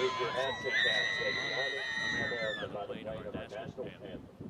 Move your Marching hats and band caps says as we honor honor America America by by the the playing playing of of our our national national anthem. anthem.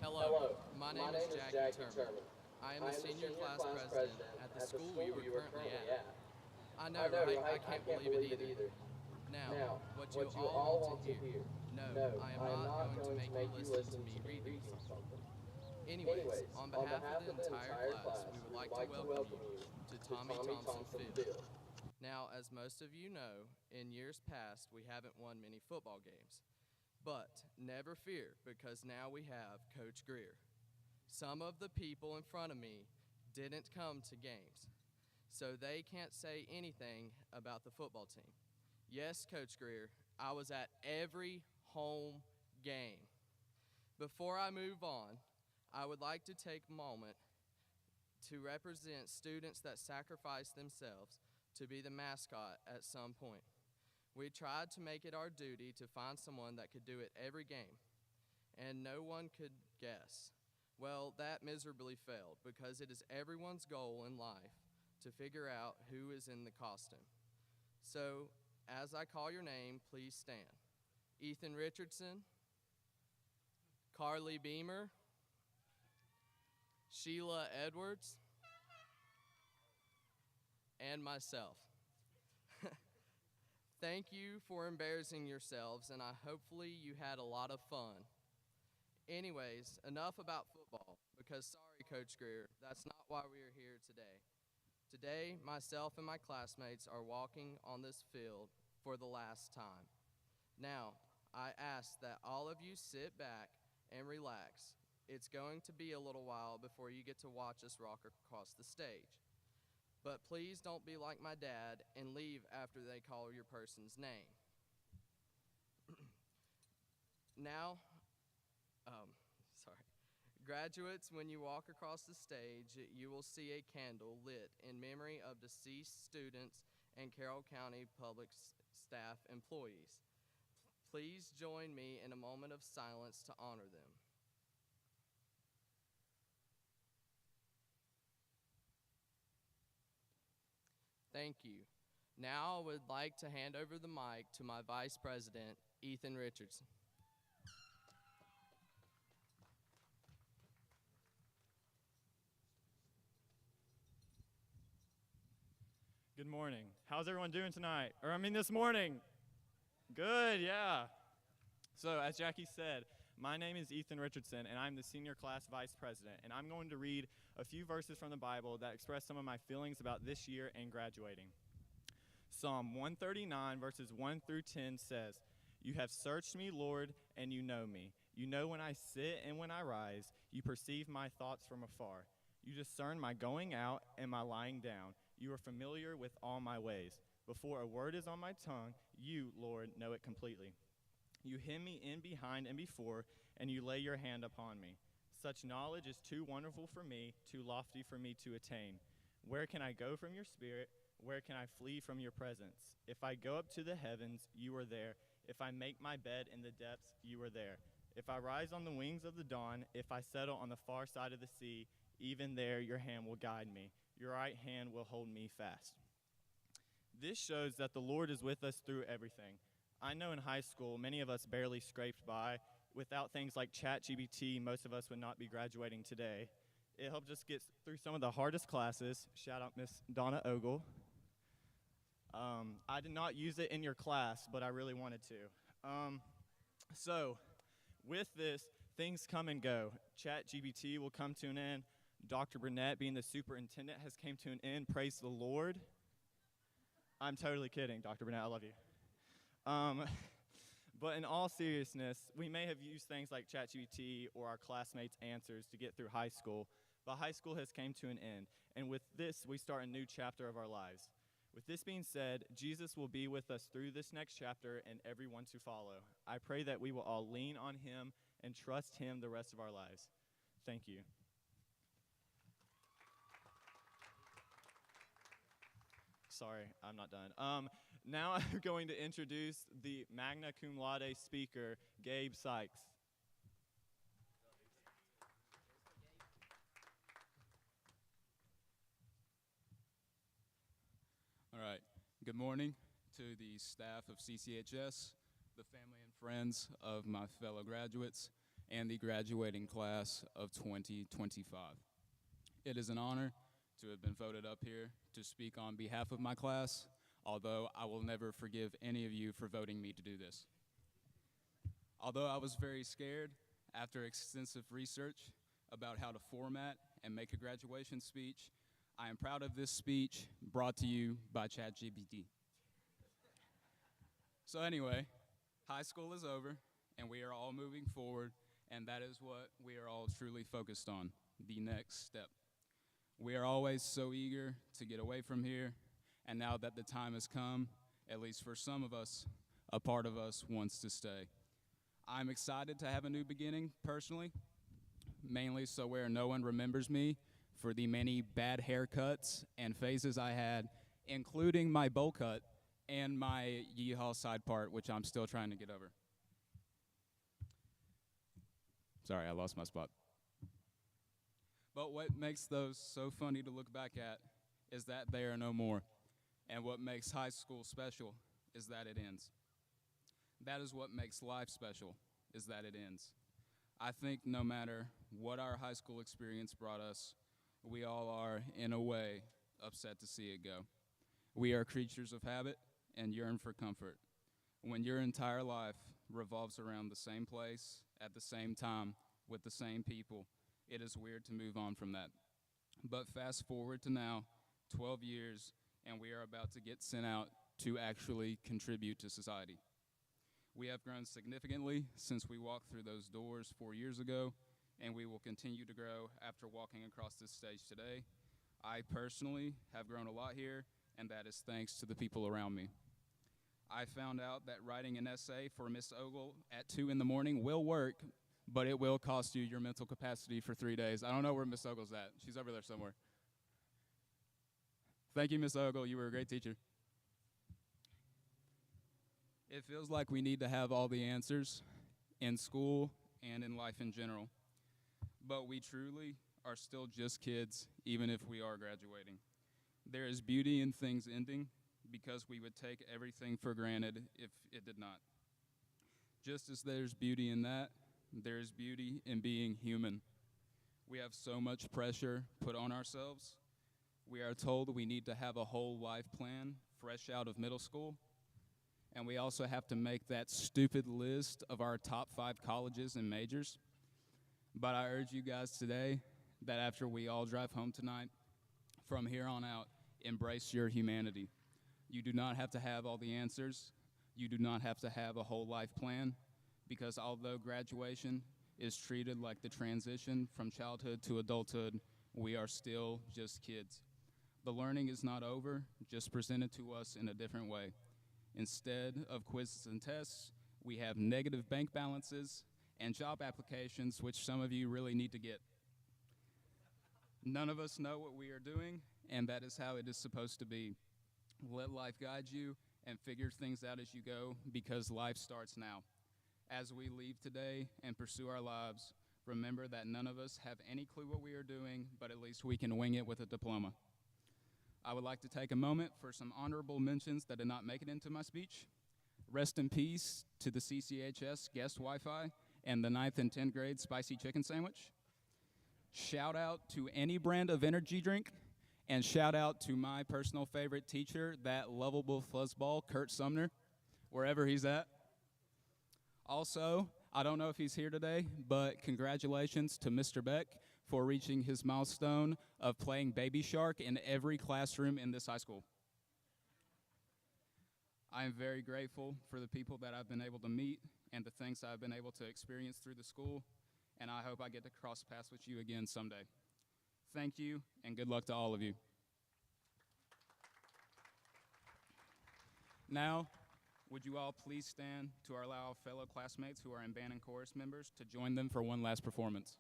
Hello, Hello, my my name is name is Jackie Jackie Turman. Turman. I am I the am the senior senior class class president president at the at the school you school are you are currently currently at. at. I know, I know, right? I right? I can't can't believe it believe it either. either. Now, Now, what you what you all all want to want to hear. hear. No, No, I am I am not not going to going to make you make you listen to listen me to me reading reading something. something. Anyways, Anyways, on on behalf of behalf the of the entire entire class, class, we would we would like to like to welcome you welcome you to to Tommy Tommy Thompson Thompson Field. Field. Now, as most of you know, in years past, we haven't won many football games. But never fear, because now we have Coach Greer. Some of the people in front of me didn't come to games, so they can't say anything about the football team. Yes, Coach Greer, I was at every home game. Before I move on, I would like to take a moment to represent students that sacrifice themselves to be the mascot at some point. We tried to make it our duty to find someone that could do it every game, and no one could guess. Well, that miserably failed because it is everyone's goal in life to figure out who is in the costume. So, as I call your name, please stand. Ethan Richardson, Carly Beamer, Sheila Edwards, and myself. Thank you for embarrassing yourselves, and I hopefully you had a lot of fun. Anyways, enough about football, because sorry, Coach Greer, that's not why we are here today. Today, myself and my classmates are walking on this field for the last time. Now, I ask that all of you sit back and relax. It's going to be a little while before you get to watch us rock across the stage. But please don't be like my dad and leave after they call your person's name. Now, sorry. Graduates, when you walk across the stage, you will see a candle lit in memory of deceased students and Carroll County public staff employees. Please join me in a moment of silence to honor them. Thank you. Now I would like to hand over the mic to my Vice President, Ethan Richardson. Good morning. How's everyone doing tonight? This morning. Good, yeah. So, as Jackie said, my name is Ethan Richardson, and I'm the senior class vice president. And I'm going to read a few verses from the Bible that express some of my feelings about this year and graduating. Psalm 139, verses 1 through 10 says, "You have searched me, Lord, and you know me. You know when I sit and when I rise. You perceive my thoughts from afar. You discern my going out and my lying down. You are familiar with all my ways. Before a word is on my tongue, you, Lord, know it completely. You hem me in behind and before, and you lay your hand upon me. Such knowledge is too wonderful for me, too lofty for me to attain. Where can I go from your spirit? Where can I flee from your presence? If I go up to the heavens, you are there. If I make my bed in the depths, you are there. If I rise on the wings of the dawn, if I settle on the far side of the sea, even there your hand will guide me. Your right hand will hold me fast." This shows that the Lord is with us through everything. I know in high school, many of us barely scraped by. Without things like ChatGPT, most of us would not be graduating today. It helped us get through some of the hardest classes. Shout out Miss Donna Ogle. I did not use it in your class, but I really wanted to. So, with this, things come and go. ChatGPT will come to an end. Dr. Burnett, being the superintendent, has came to an end. Praise the Lord. I'm totally kidding, Dr. Burnett. I love you. But in all seriousness, we may have used things like ChatGPT or our classmates' answers to get through high school, but high school has came to an end. And with this, we start a new chapter of our lives. With this being said, Jesus will be with us through this next chapter and everyone to follow. I pray that we will all lean on him and trust him the rest of our lives. Thank you. Sorry, I'm not done. Now I'm going to introduce the magna cum laude speaker, Gabe Sykes. All right. Good morning to the staff of CCHS, the family and friends of my fellow graduates, and the graduating class of 2025. It is an honor to have been voted up here to speak on behalf of my class, although I will never forgive any of you for voting me to do this. Although I was very scared after extensive research about how to format and make a graduation speech, I am proud of this speech brought to you by ChatGPT. So anyway, high school is over, and we are all moving forward, and that is what we are all truly focused on, the next step. We are always so eager to get away from here, and now that the time has come, at least for some of us, a part of us wants to stay. I'm excited to have a new beginning, personally, mainly so where no one remembers me for the many bad haircuts and phases I had, including my bowl cut and my yeehaw side part, which I'm still trying to get over. Sorry, I lost my spot. But what makes those so funny to look back at is that they are no more. And what makes high school special is that it ends. That is what makes life special, is that it ends. I think no matter what our high school experience brought us, we all are, in a way, upset to see it go. We are creatures of habit and yearn for comfort. When your entire life revolves around the same place, at the same time, with the same people, it is weird to move on from that. But fast forward to now, 12 years, and we are about to get sent out to actually contribute to society. We have grown significantly since we walked through those doors 4 years ago, and we will continue to grow after walking across this stage today. I personally have grown a lot here, and that is thanks to the people around me. I found out that writing an essay for Miss Ogle at 2 in the morning will work, but it will cost you your mental capacity for 3 days. I don't know where Miss Ogle's at. She's over there somewhere. Thank you, Miss Ogle. You were a great teacher. It feels like we need to have all the answers in school and in life in general. But we truly are still just kids, even if we are graduating. There is beauty in things ending because we would take everything for granted if it did not. Just as there's beauty in that, there is beauty in being human. We have so much pressure put on ourselves. We are told we need to have a whole life plan fresh out of middle school. And we also have to make that stupid list of our top 5 colleges and majors. But I urge you guys today that after we all drive home tonight, from here on out, embrace your humanity. You do not have to have all the answers. You do not have to have a whole life plan, because although graduation is treated like the transition from childhood to adulthood, we are still just kids. The learning is not over, just presented to us in a different way. Instead of quizzes and tests, we have negative bank balances and job applications, which some of you really need to get. None of us know what we are doing, and that is how it is supposed to be. Let life guide you and figure things out as you go, because life starts now. As we leave today and pursue our lives, remember that none of us have any clue what we are doing, but at least we can wing it with a diploma. I would like to take a moment for some honorable mentions that did not make it into my speech. Rest in peace to the CCHS guest Wi-Fi and the 9th and 10th grade spicy chicken sandwich. Shout out to any brand of energy drink, and shout out to my personal favorite teacher, that lovable fuzzball, Kurt Sumner, wherever he's at. Also, I don't know if he's here today, but congratulations to Mr. Beck for reaching his milestone of playing Baby Shark in every classroom in this high school. I am very grateful for the people that I've been able to meet and the things I've been able to experience through the school, and I hope I get to cross paths with you again someday. Thank you, and good luck to all of you. Now, would you all please stand to allow fellow classmates who are in band and chorus members to join them for one last performance.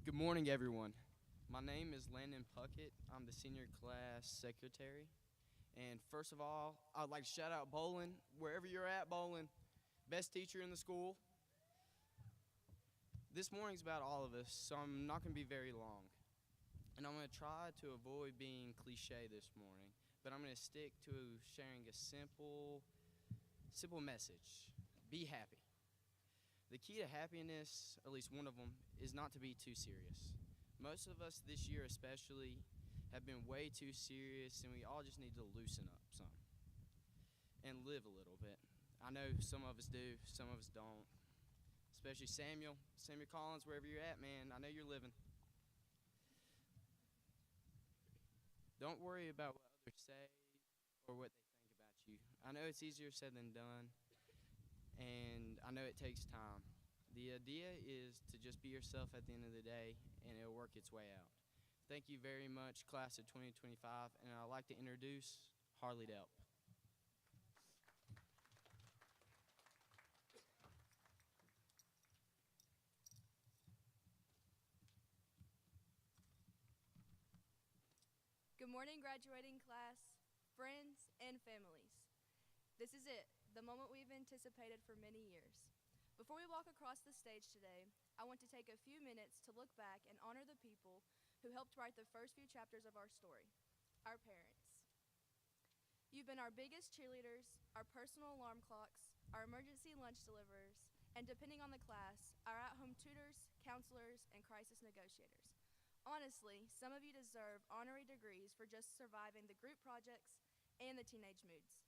Good morning, everyone. My name is Landon Puckett. I'm the senior class secretary. And first of all, I'd like to shout out Bolin, wherever you're at, Bolin, best teacher in the school. This morning's about all of us, so I'm not going to be very long. And I'm going to try to avoid being cliche this morning, but I'm going to stick to sharing a simple message. Be happy. The key to happiness, at least one of them, is not to be too serious. Most of us this year especially have been way too serious, and we all just need to loosen up some and live a little bit. I know some of us do, some of us don't. Especially Samuel Collins, wherever you're at, man, I know you're living. Don't worry about what others say or what they think about you. I know it's easier said than done, and I know it takes time. The idea is to just be yourself at the end of the day, and it'll work its way out. Thank you very much, class of 2025, and I'd like to introduce Harley Delp. Good morning, graduating class, friends, and families. This is it, the moment we've anticipated for many years. Before we walk across the stage today, I want to take a few minutes to look back and honor the people who helped write the first few chapters of our story, our parents. You've been our biggest cheerleaders, our personal alarm clocks, our emergency lunch deliverers, and depending on the class, our at-home tutors, counselors, and crisis negotiators. Honestly, some of you deserve honorary degrees for just surviving the group projects and the teenage moods.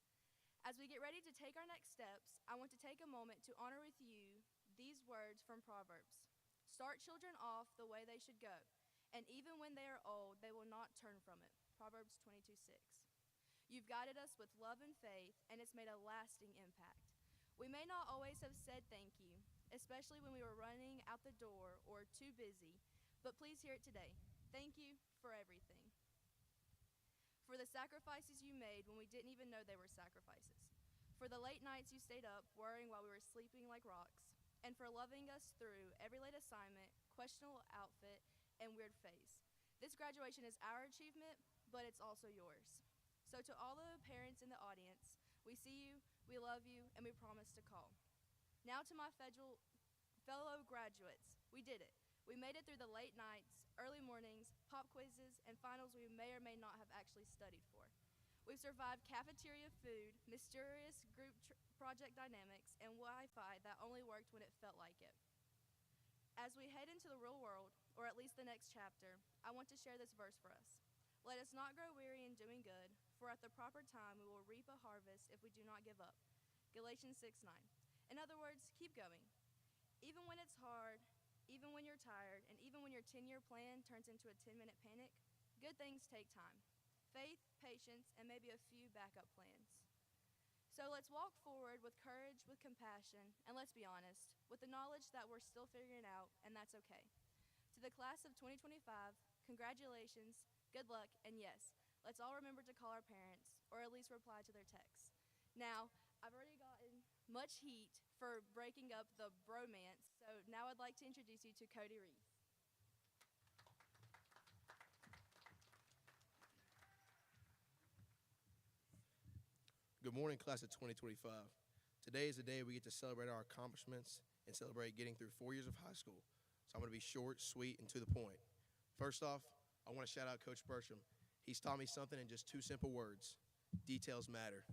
As we get ready to take our next steps, I want to take a moment to honor with you these words from Proverbs. Start children off the way they should go, and even when they are old, they will not turn from it. Proverbs 22:6. You've guided us with love and faith, and it's made a lasting impact. We may not always have said thank you, especially when we were running out the door or too busy, but please hear it today. Thank you for everything. For the sacrifices you made when we didn't even know they were sacrifices. For the late nights you stayed up worrying while we were sleeping like rocks. And for loving us through every late assignment, questionable outfit, and weird face. This graduation is our achievement, but it's also yours. So to all the parents in the audience, we see you, we love you, and we promise to call. Now to my fellow graduates, we did it. We made it through the late nights, early mornings, pop quizzes, and finals we may or may not have actually studied for. We've survived cafeteria food, mysterious group project dynamics, and Wi-Fi that only worked when it felt like it. As we head into the real world, or at least the next chapter, I want to share this verse for us. Let us not grow weary in doing good, for at the proper time we will reap a harvest if we do not give up. Galatians 6:9. In other words, keep going. Even when it's hard, even when you're tired, and even when your 10-year plan turns into a 10-minute panic, good things take time. Faith, patience, and maybe a few backup plans. So let's walk forward with courage, with compassion, and let's be honest, with the knowledge that we're still figuring it out, and that's okay. To the class of 2025, congratulations, good luck, and yes, let's all remember to call our parents, or at least reply to their texts. Now, I've already gotten much heat for breaking up the bromance, so now I'd like to introduce you to Cody Reese. Good morning, class of 2025. Today is the day we get to celebrate our accomplishments and celebrate getting through 4 years of high school. So I'm going to be short, sweet, and to the point. First off, I want to shout out Coach Bertram. He's taught me something in just 2 simple words. Details matter.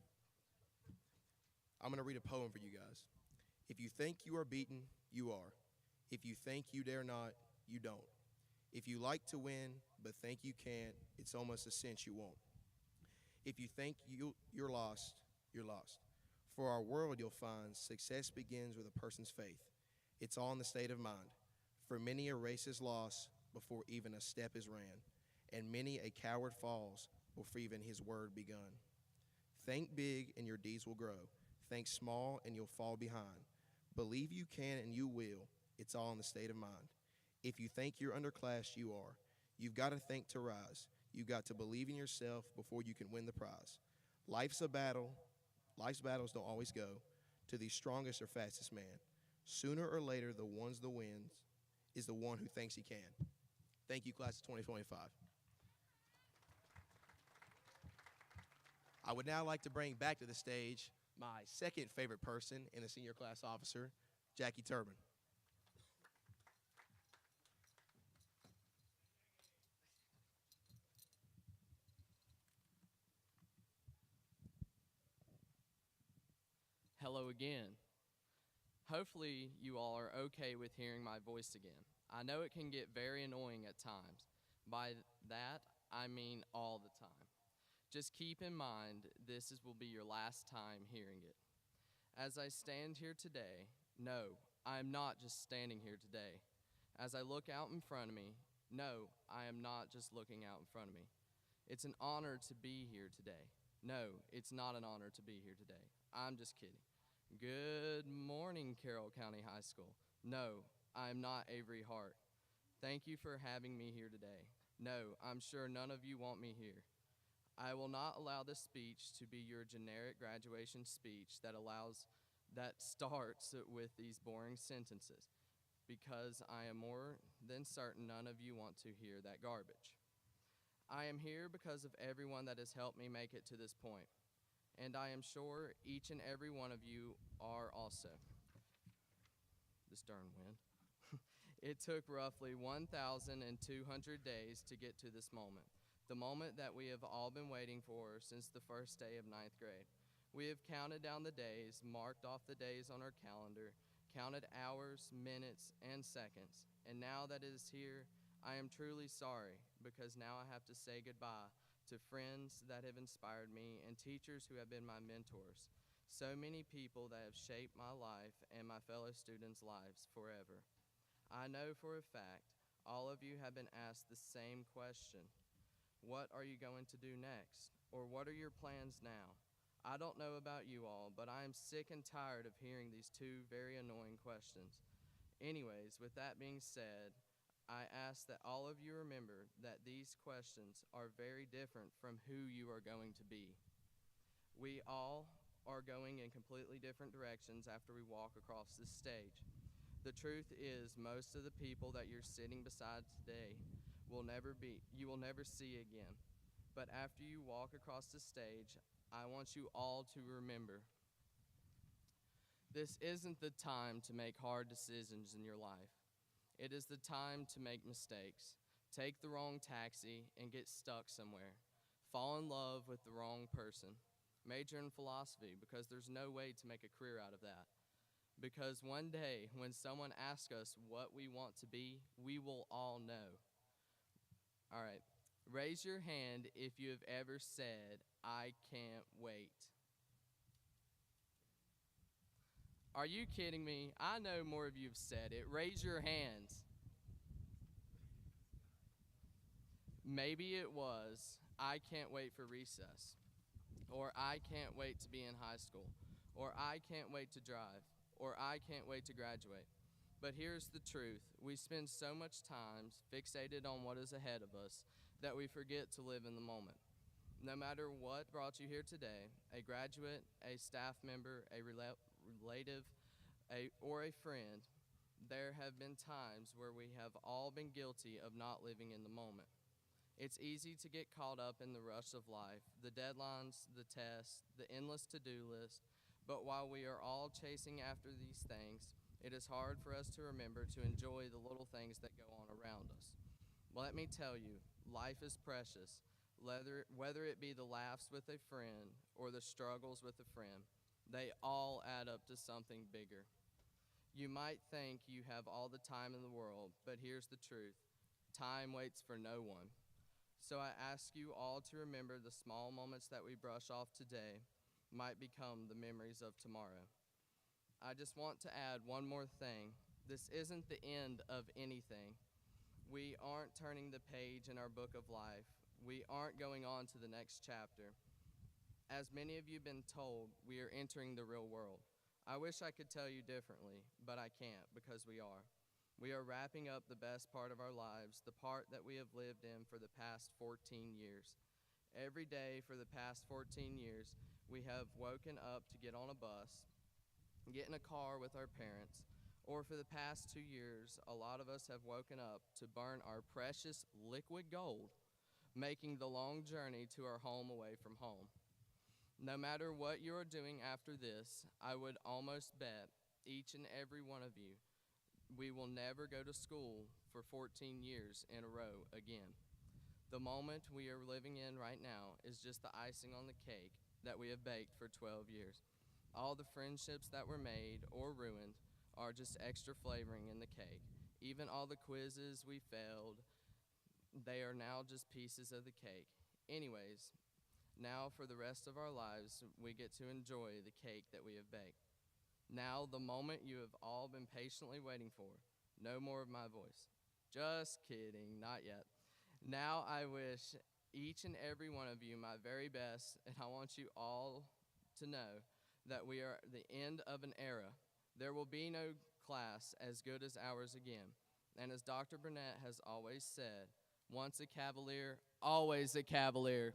I'm going to read a poem for you guys. If you think you are beaten, you are. If you think you dare not, you don't. If you like to win but think you can't, it's almost a cinch you won't. If you think you're lost, you're lost. For our world, you'll find success begins with a person's faith. It's all in the state of mind. For many a race is lost before even a step is ran, and many a coward falls before even his word begun. Think big and your deeds will grow. Think small and you'll fall behind. Believe you can and you will. It's all in the state of mind. If you think you're underclassed, you are. You've got to think to rise. You've got to believe in yourself before you can win the prize. Life's a battle. Life's battles don't always go to the strongest or fastest man. Sooner or later, the wins is the one who thinks he can. Thank you, class of 2025. I would now like to bring back to the stage my second favorite person in the senior class officer, Jackie Turbin. Hello again. Hopefully you all are okay with hearing my voice again. I know it can get very annoying at times. By that, I mean all the time. Just keep in mind will be your last time hearing it. As I stand here today, no, I am not just standing here today. As I look out in front of me, no, I am not just looking out in front of me. It's an honor to be here today. No, it's not an honor to be here today. I'm just kidding. Good morning, Carroll County High School. No, I am not Avery Hart. Thank you for having me here today. No, I'm sure none of you want me here. I will not allow this speech to be your generic graduation speech that starts with these boring sentences, because I am more than certain none of you want to hear that garbage. I am here because of everyone that has helped me make it to this point, and I am sure each and every one of you are also. This darn wind. It took roughly 1,200 days to get to this moment, the moment that we have all been waiting for since the first day of ninth grade. We have counted down the days, marked off the days on our calendar, counted hours, minutes, and seconds, and now that it is here, I am truly sorry because now I have to say goodbye to friends that have inspired me and teachers who have been my mentors. So many people that have shaped my life and my fellow students' lives forever. I know for a fact all of you have been asked the same question. What are you going to do next? Or what are your plans now? I don't know about you all, but I am sick and tired of hearing these two very annoying questions. Anyways, with that being said, I ask that all of you remember that these questions are very different from who you are going to be. We all are going in completely different directions after we walk across this stage. The truth is, most of the people that you're sitting beside today you will never see again. But after you walk across the stage, I want you all to remember, this isn't the time to make hard decisions in your life. It is the time to make mistakes, take the wrong taxi, and get stuck somewhere. Fall in love with the wrong person. Major in philosophy because there's no way to make a career out of that. Because one day, when someone asks us what we want to be, we will all know. All right, raise your hand if you have ever said, I can't wait. Are you kidding me? I know more of you have said it. Raise your hands. Maybe it was, I can't wait for recess. Or I can't wait to be in high school. Or I can't wait to drive. Or I can't wait to graduate. But here's the truth. We spend so much time fixated on what is ahead of us that we forget to live in the moment. No matter what brought you here today, a graduate, a staff member, a relative, or a friend, there have been times where we have all been guilty of not living in the moment. It's easy to get caught up in the rush of life, the deadlines, the tests, the endless to-do list, but while we are all chasing after these things, it is hard for us to remember to enjoy the little things that go on around us. Let me tell you, life is precious, whether it be the laughs with a friend or the struggles with a friend. They all add up to something bigger. You might think you have all the time in the world, but here's the truth. Time waits for no one. So I ask you all to remember the small moments that we brush off today might become the memories of tomorrow. I just want to add one more thing. This isn't the end of anything. We aren't turning the page in our book of life. We aren't going on to the next chapter. As many of you have been told, we are entering the real world. I wish I could tell you differently, but I can't because we are. We are wrapping up the best part of our lives, the part that we have lived in for the past 14 years. Every day for the past 14 years, we have woken up to get on a bus, get in a car with our parents, or for the past 2 years, a lot of us have woken up to burn our precious liquid gold, making the long journey to our home away from home. No matter what you are doing after this, I would almost bet each and every one of you, we will never go to school for 14 years in a row again. The moment we are living in right now is just the icing on the cake that we have baked for 12 years. All the friendships that were made or ruined are just extra flavoring in the cake. Even all the quizzes we failed, they are now just pieces of the cake. Anyways, now for the rest of our lives, we get to enjoy the cake that we have baked. Now, the moment you have all been patiently waiting for. No more of my voice. Just kidding, not yet. Now I wish each and every one of you my very best, and I want you all to know that we are at the end of an era. There will be no class as good as ours again. And as Dr. Burnett has always said, once a Cavalier, always a Cavalier.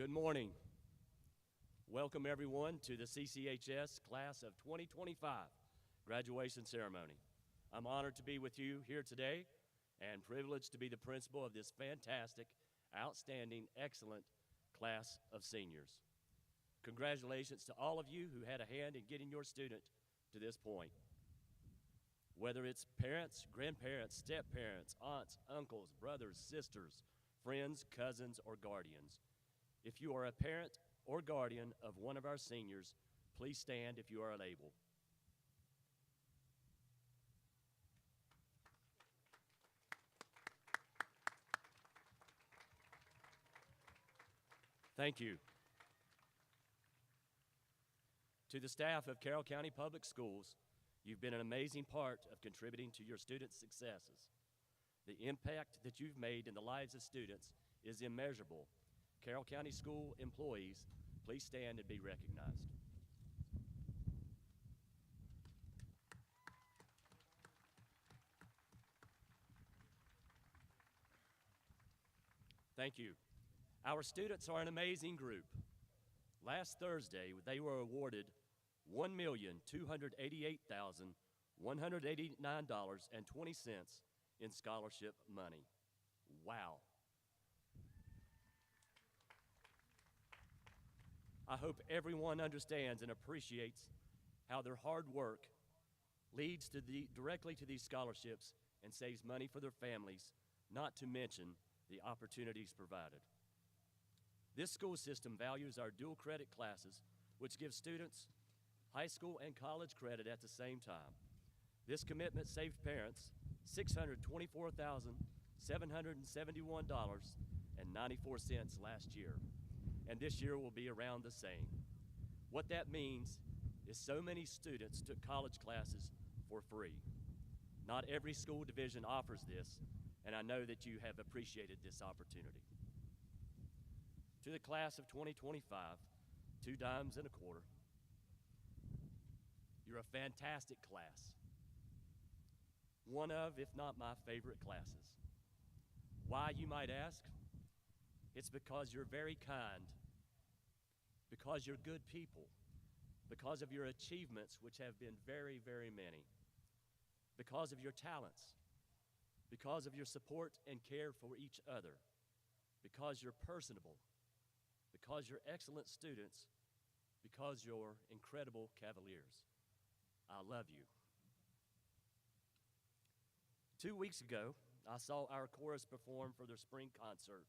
Good morning. Welcome everyone to the CCHS Class of 2025 graduation ceremony. I'm honored to be with you here today and privileged to be the principal of this fantastic, outstanding, excellent class of seniors. Congratulations to all of you who had a hand in getting your student to this point. Whether it's parents, grandparents, step-parents, aunts, uncles, brothers, sisters, friends, cousins, or guardians. If you are a parent or guardian of one of our seniors, please stand if you are able. Thank you. To the staff of Carroll County Public Schools, you've been an amazing part of contributing to your students' successes. The impact that you've made in the lives of students is immeasurable. Carroll County School employees, please stand and be recognized. Thank you. Our students are an amazing group. Last Thursday, they were awarded $1,288,189.20 in scholarship money. Wow. I hope everyone understands and appreciates how their hard work leads directly to these scholarships and saves money for their families, not to mention the opportunities provided. This school system values our dual credit classes, which give students high school and college credit at the same time. This commitment saved parents $624,771.94 last year, and this year will be around the same. What that means is so many students took college classes for free. Not every school division offers this, and I know that you have appreciated this opportunity. To the class of 2025, 2 dimes and a quarter. You're a fantastic class. One of, if not my favorite classes. Why, you might ask? It's because you're very kind, because you're good people, because of your achievements, which have been very, very many, because of your talents, because of your support and care for each other, because you're personable, because you're excellent students, because you're incredible cavaliers. I love you. 2 weeks ago, I saw our chorus perform for their spring concert,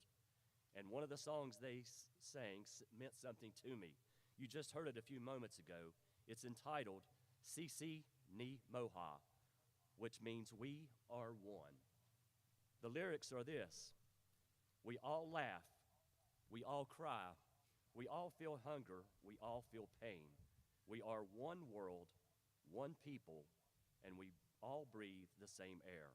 and one of the songs they sang meant something to me. You just heard it a few moments ago. It's entitled Sisi Ni Moha, which means we are one. The lyrics are this: we all laugh, we all cry, we all feel hunger, we all feel pain. We are one world, one people, and we all breathe the same air.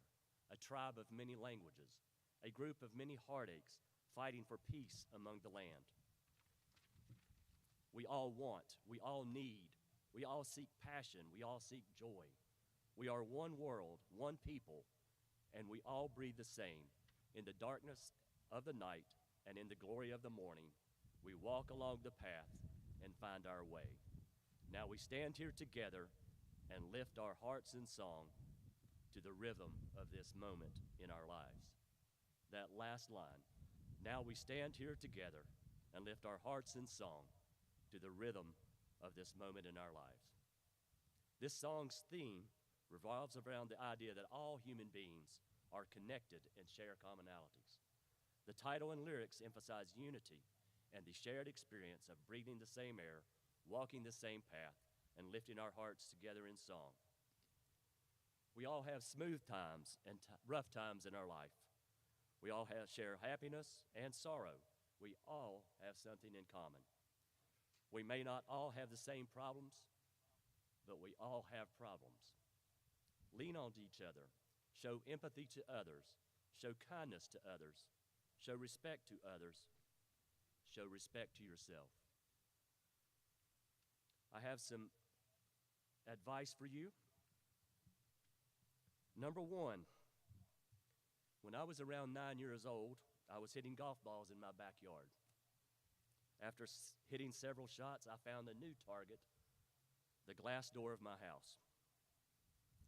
A tribe of many languages, a group of many heartaches, fighting for peace among the land. We all want, we all need, we all seek passion, we all seek joy. We are one world, one people, and we all breathe the same. In the darkness of the night and in the glory of the morning, we walk along the path and find our way. Now we stand here together and lift our hearts in song to the rhythm of this moment in our lives. That last line, now we stand here together and lift our hearts in song to the rhythm of this moment in our lives. This song's theme revolves around the idea that all human beings are connected and share commonalities. The title and lyrics emphasize unity and the shared experience of breathing the same air, walking the same path, and lifting our hearts together in song. We all have smooth times and rough times in our life. We all share happiness and sorrow. We all have something in common. We may not all have the same problems, but we all have problems. Lean on each other. Show empathy to others. Show kindness to others. Show respect to others. Show respect to yourself. I have some advice for you. Number one, when I was around 9 years old, I was hitting golf balls in my backyard. After hitting several shots, I found a new target, the glass door of my house.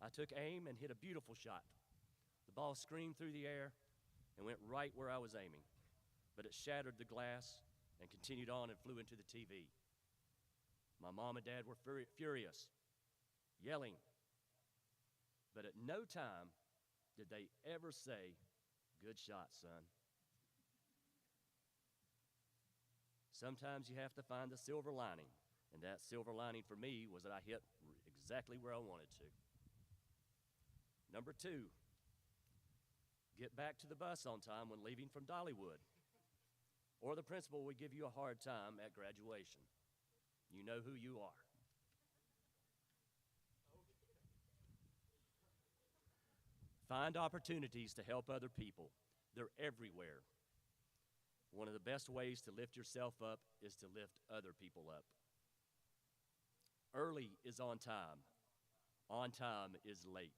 I took aim and hit a beautiful shot. The ball screamed through the air and went right where I was aiming, but it shattered the glass and continued on and flew into the TV. My mom and dad were furious, yelling, but at no time did they ever say, "Good shot, son." Sometimes you have to find the silver lining, and that silver lining for me was that I hit exactly where I wanted to. Number 2, get back to the bus on time when leaving from Dollywood, or the principal would give you a hard time at graduation. You know who you are. Find opportunities to help other people. They're everywhere. One of the best ways to lift yourself up is to lift other people up. Early is on time. On time is late.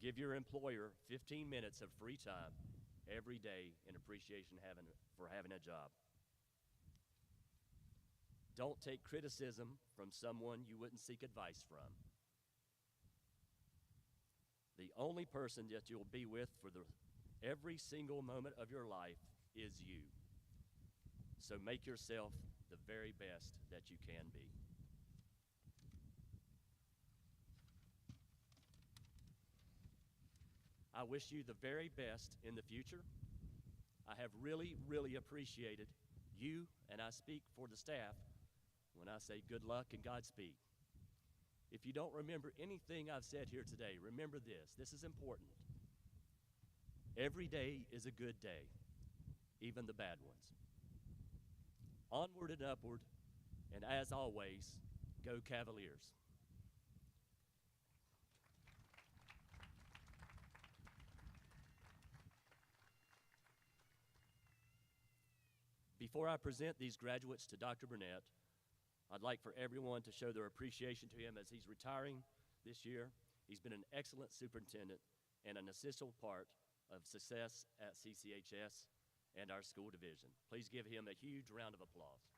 Give your employer 15 minutes of free time every day in appreciation for having a job. Don't take criticism from someone you wouldn't seek advice from. The only person that you'll be with for every single moment of your life is you. So make yourself the very best that you can be. I wish you the very best in the future. I have really, really appreciated you, and I speak for the staff when I say good luck and Godspeed. If you don't remember anything I've said here today, remember this. This is important. Every day is a good day, even the bad ones. Onward and upward, and as always, go Cavaliers. Before I present these graduates to Dr. Burnett, I'd like for everyone to show their appreciation to him as he's retiring this year. He's been an excellent superintendent and an essential part of success at CCHS and our school division. Please give him a huge round of applause.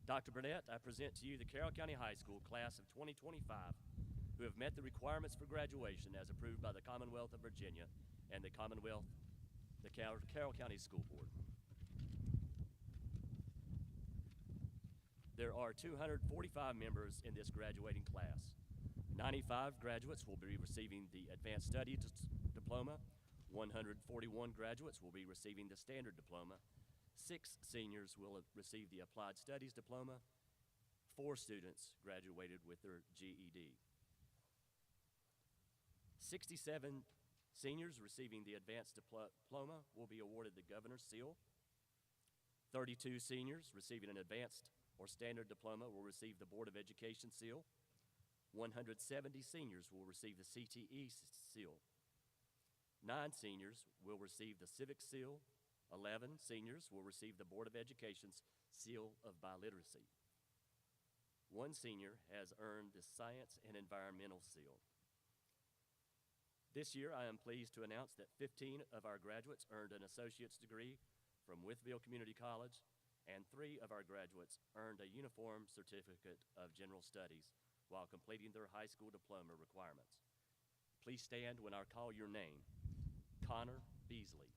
Dr. Burnett, I present to you the Carroll County High School class of 2025 who have met the requirements for graduation as approved by the Commonwealth of Virginia and the Carroll County School Board. There are 245 members in this graduating class. 95 graduates will be receiving the Advanced Study Diploma. 141 graduates will be receiving the Standard Diploma. 6 seniors will receive the Applied Studies Diploma. 4 students graduated with their GED. 67 seniors receiving the Advanced Diploma will be awarded the Governor's Seal. 32 seniors receiving an Advanced or Standard Diploma will receive the Board of Education Seal. 170 seniors will receive the CTE Seal. 9 seniors will receive the Civic Seal. 11 seniors will receive the Board of Education's Seal of Biliteracy. 1 senior has earned the Science and Environmental Seal. This year, I am pleased to announce that 15 of our graduates earned an associate's degree from Wytheville Community College, and 3 of our graduates earned a uniform certificate of general studies while completing their high school diploma requirements. Please stand when I call your name. Connor Beasley,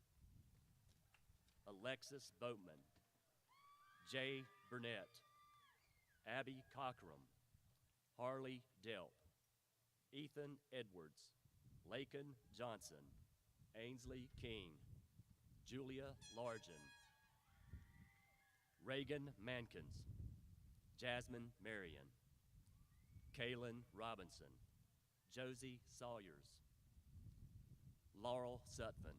Alexis Boatman, Jay Burnett, Abby Cockrum, Harley Delp, Ethan Edwards, Lakin Johnson, Ainsley King, Julia Largen, Reagan Mankins, Jasmine Marion, Kaylin Robinson, Josie Sawyers, Laurel Sutphin,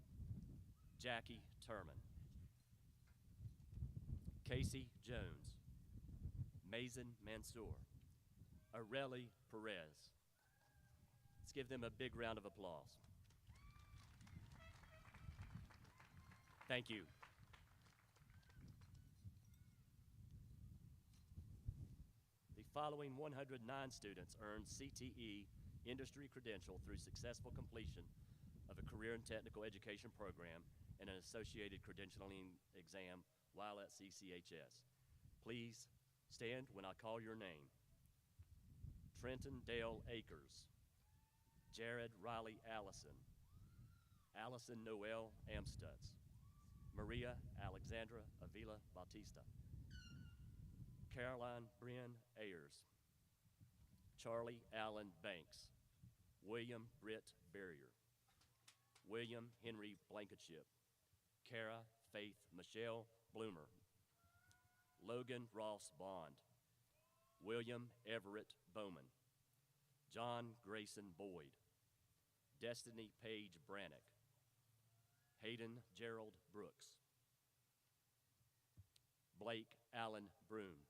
Jackie Turman, Casey Jones, Mazen Mansour, Areli Perez. Let's give them a big round of applause. Thank you. The following 109 students earned CTE industry credential through successful completion of a career and technical education program and an associated credentialing exam while at CCHS. Please stand when I call your name. Trenton Dale Akers, Jared Riley Allison, Allison Noel Amstutz, Maria Alexandra Avila Bautista, Caroline Bryn Ayers, Charlie Allen Banks, William Britt Barrier, William Henry Blankenship, Kara Faith Michelle Bloomer, Logan Ross Bond, William Everett Bowman, John Grayson Boyd, Destiny Page Brannick, Hayden Gerald Brooks, Blake Allen Broom,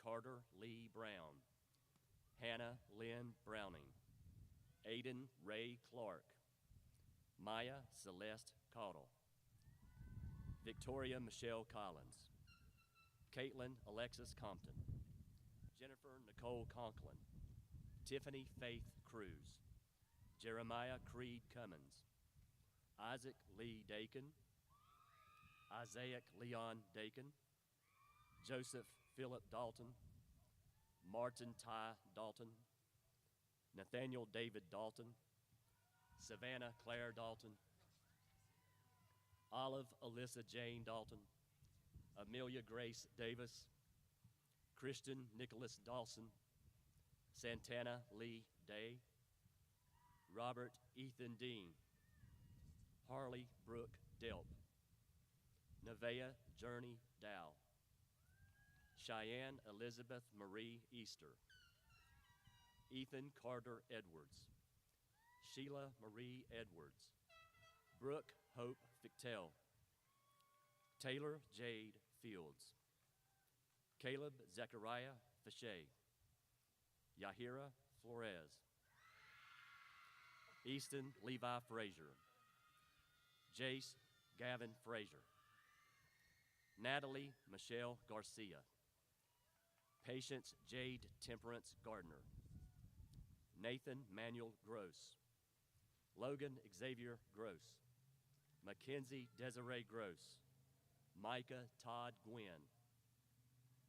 Carter Lee Brown, Hannah Lynn Browning, Aiden Ray Clark, Maya Celeste Caudle, Victoria Michelle Collins, Caitlin Alexis Compton, Jennifer Nicole Conklin, Tiffany Faith Cruz, Jeremiah Creed Cummins, Isaac Lee Dakin, Isaiah Leon Dakin, Joseph Philip Dalton, Martin Ty Dalton, Nathaniel David Dalton, Savannah Claire Dalton, Olive Alyssa Jane Dalton, Amelia Grace Davis, Christian Nicholas Dawson, Santana Lee Day, Robert Ethan Dean, Harley Brooke Delp, Nevaeh Journey Dow, Cheyenne Elizabeth Marie Easter, Ethan Carter Edwards, Sheila Marie Edwards, Brooke Hope Fictel, Taylor Jade Fields, Caleb Zechariah Fachet, Yahira Flores, Easton Levi Frazier, Jace Gavin Frazier, Natalie Michelle Garcia, Patience Jade Temperance Gardner, Nathan Manuel Gross, Logan Xavier Gross, Mackenzie Desiree Gross, Micah Todd Gwynn,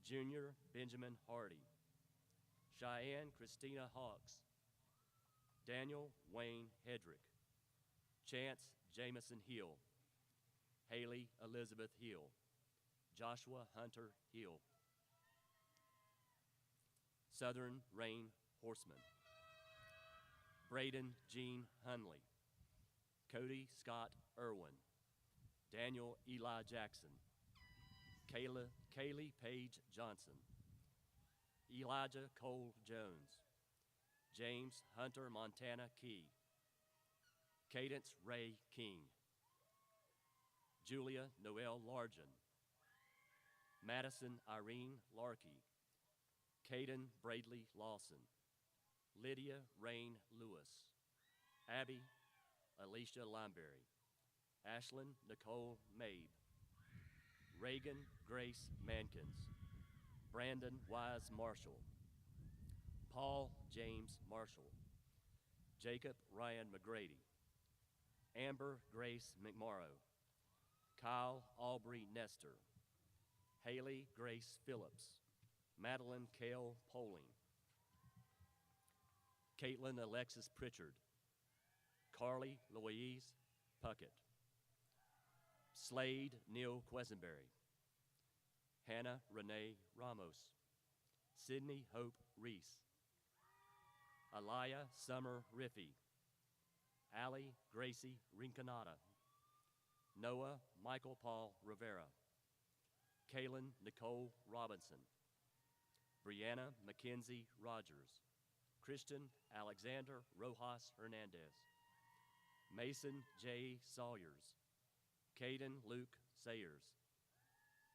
Junior Benjamin Hardy, Cheyenne Christina Hawks, Daniel Wayne Hedrick, Chance Jamison Hill, Haley Elizabeth Hill, Joshua Hunter Hill, Southern Rain Horseman, Braden Jean Hunley, Cody Scott Irwin, Daniel Eli Jackson, Kaylee Page Johnson, Elijah Cole Jones, James Hunter Montana Key, Cadence Ray King, Julia Noel Largen, Madison Irene Larkey, Caden Bradley Lawson, Lydia Rain Lewis, Abby Alicia Limeberry, Ashlyn Nicole Mabe, Reagan Grace Mankins, Brandon Wise Marshall, Paul James Marshall, Jacob Ryan McGrady, Amber Grace McMorrow, Kyle Aubrey Nestor, Haley Grace Phillips, Madeline Kale Poling, Caitlin Alexis Pritchard, Carly Louise Puckett, Slade Neil Quesenberry, Hannah Renee Ramos, Sydney Hope Reese, Alaya Summer Riffey, Allie Gracie Rinconada, Noah Michael Paul Rivera, Kaylin Nicole Robinson, Brianna Mackenzie Rogers, Christian Alexander Rojas Hernandez, Mason J. Sawyers, Caden Luke Sayers,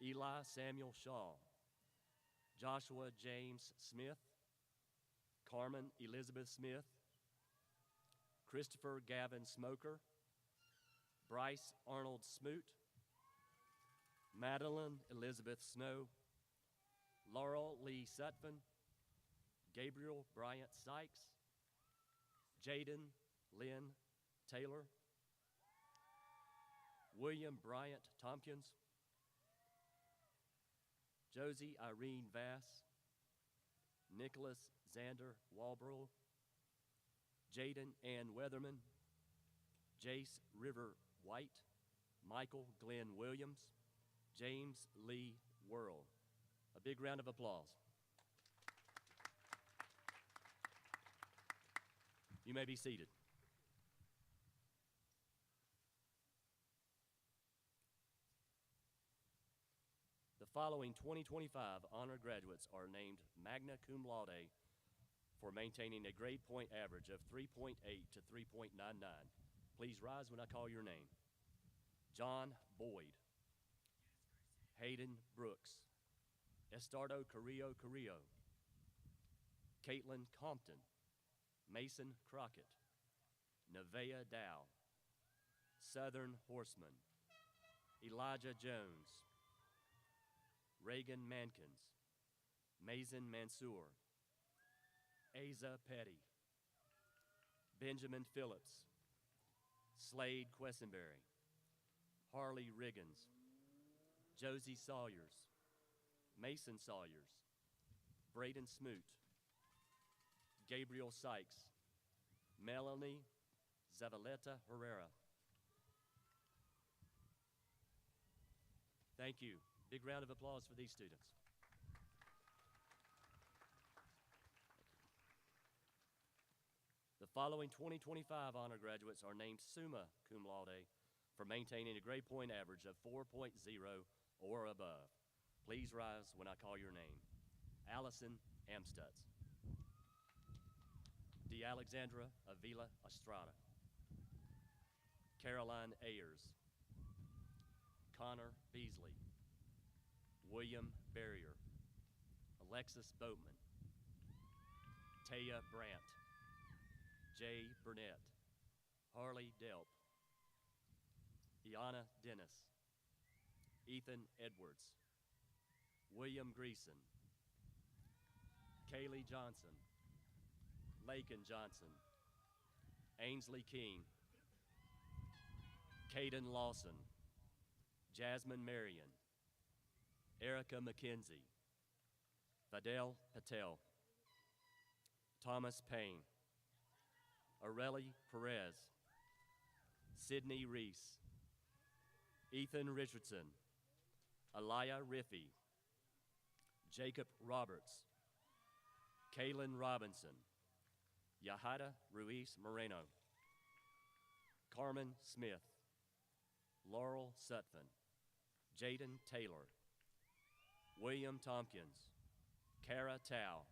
Eli Samuel Shaw, Joshua James Smith, Carmen Elizabeth Smith, Christopher Gavin Smoker, Bryce Arnold Smoot, Madeline Elizabeth Snow, Laurel Lee Sutphin, Gabriel Bryant Sykes, Jaden Lynn Taylor, William Bryant Tompkins, Josie Irene Vass, Nicholas Xander Walbro, Jaden Ann Weatherman, Jace River White, Michael Glenn Williams, James Lee Worrell. A big round of applause. You may be seated. The following 2025 honor graduates are named magna cum laude for maintaining a grade point average of 3.8 to 3.99. Please rise when I call your name. John Boyd, Hayden Brooks, Estardo Carrillo, Caitlin Compton, Mason Crockett, Nevaeh Dow, Southern Horseman, Elijah Jones, Reagan Mankins, Mazen Mansour, Asa Petty, Benjamin Phillips, Slade Quessenberry, Harley Riggins, Josie Sawyers, Mason Sawyers, Braden Smoot, Gabriel Sykes, Melanie Zavaleta Herrera. Thank you. Big round of applause for these students. The following 2025 honor graduates are named summa cum laude for maintaining a grade point average of 4.0 or above. Please rise when I call your name. Allison Amstutz, DeAlexandra Avila Estrada, Caroline Ayers, Connor Beasley, William Barrier, Alexis Boatman, Taya Brandt, Jay Burnett, Harley Delp, Iana Dennis, Ethan Edwards, William Greason, Kaylee Johnson, Lakin Johnson, Ainsley King, Caden Lawson, Jasmine Marion, Erica McKenzie, Fidel Patel, Thomas Payne, Areli Perez, Sydney Reese, Ethan Richardson, Aliyah Riffey, Jacob Roberts, Kaylin Robinson, Yahida Ruiz Moreno, Carmen Smith, Laurel Sutphin, Jaden Taylor, William Tompkins, Kara Tao,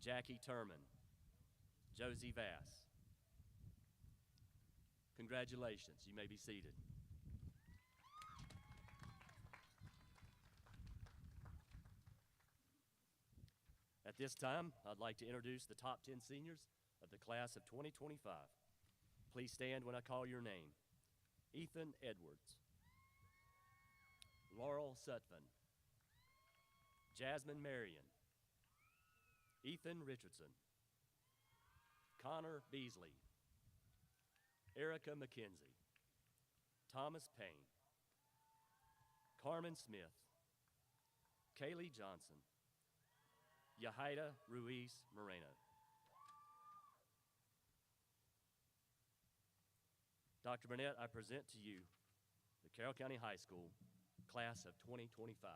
Jackie Turman, Josie Vass. Congratulations. You may be seated. At this time, I'd like to introduce the top 10 seniors of the class of 2025. Please stand when I call your name. Ethan Edwards, Laurel Sutphin, Jasmine Marion, Ethan Richardson, Connor Beasley, Erica McKenzie, Thomas Payne, Carmen Smith, Kaylee Johnson, Yahida Ruiz Moreno. Dr. Burnett, I present to you the Carroll County High School class of 2025.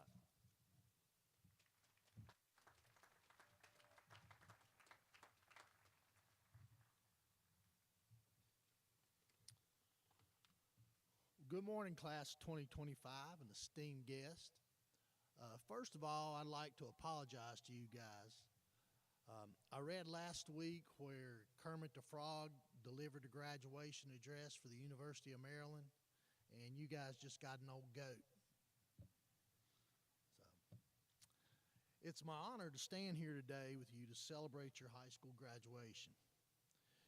Good morning, class 2025 and esteemed guests. First of all, I'd like to apologize to you guys. I read last week where Kermit the Frog delivered a graduation address for the University of Maryland, and you guys just got an old goat. So, it's my honor to stand here today with you to celebrate your high school graduation.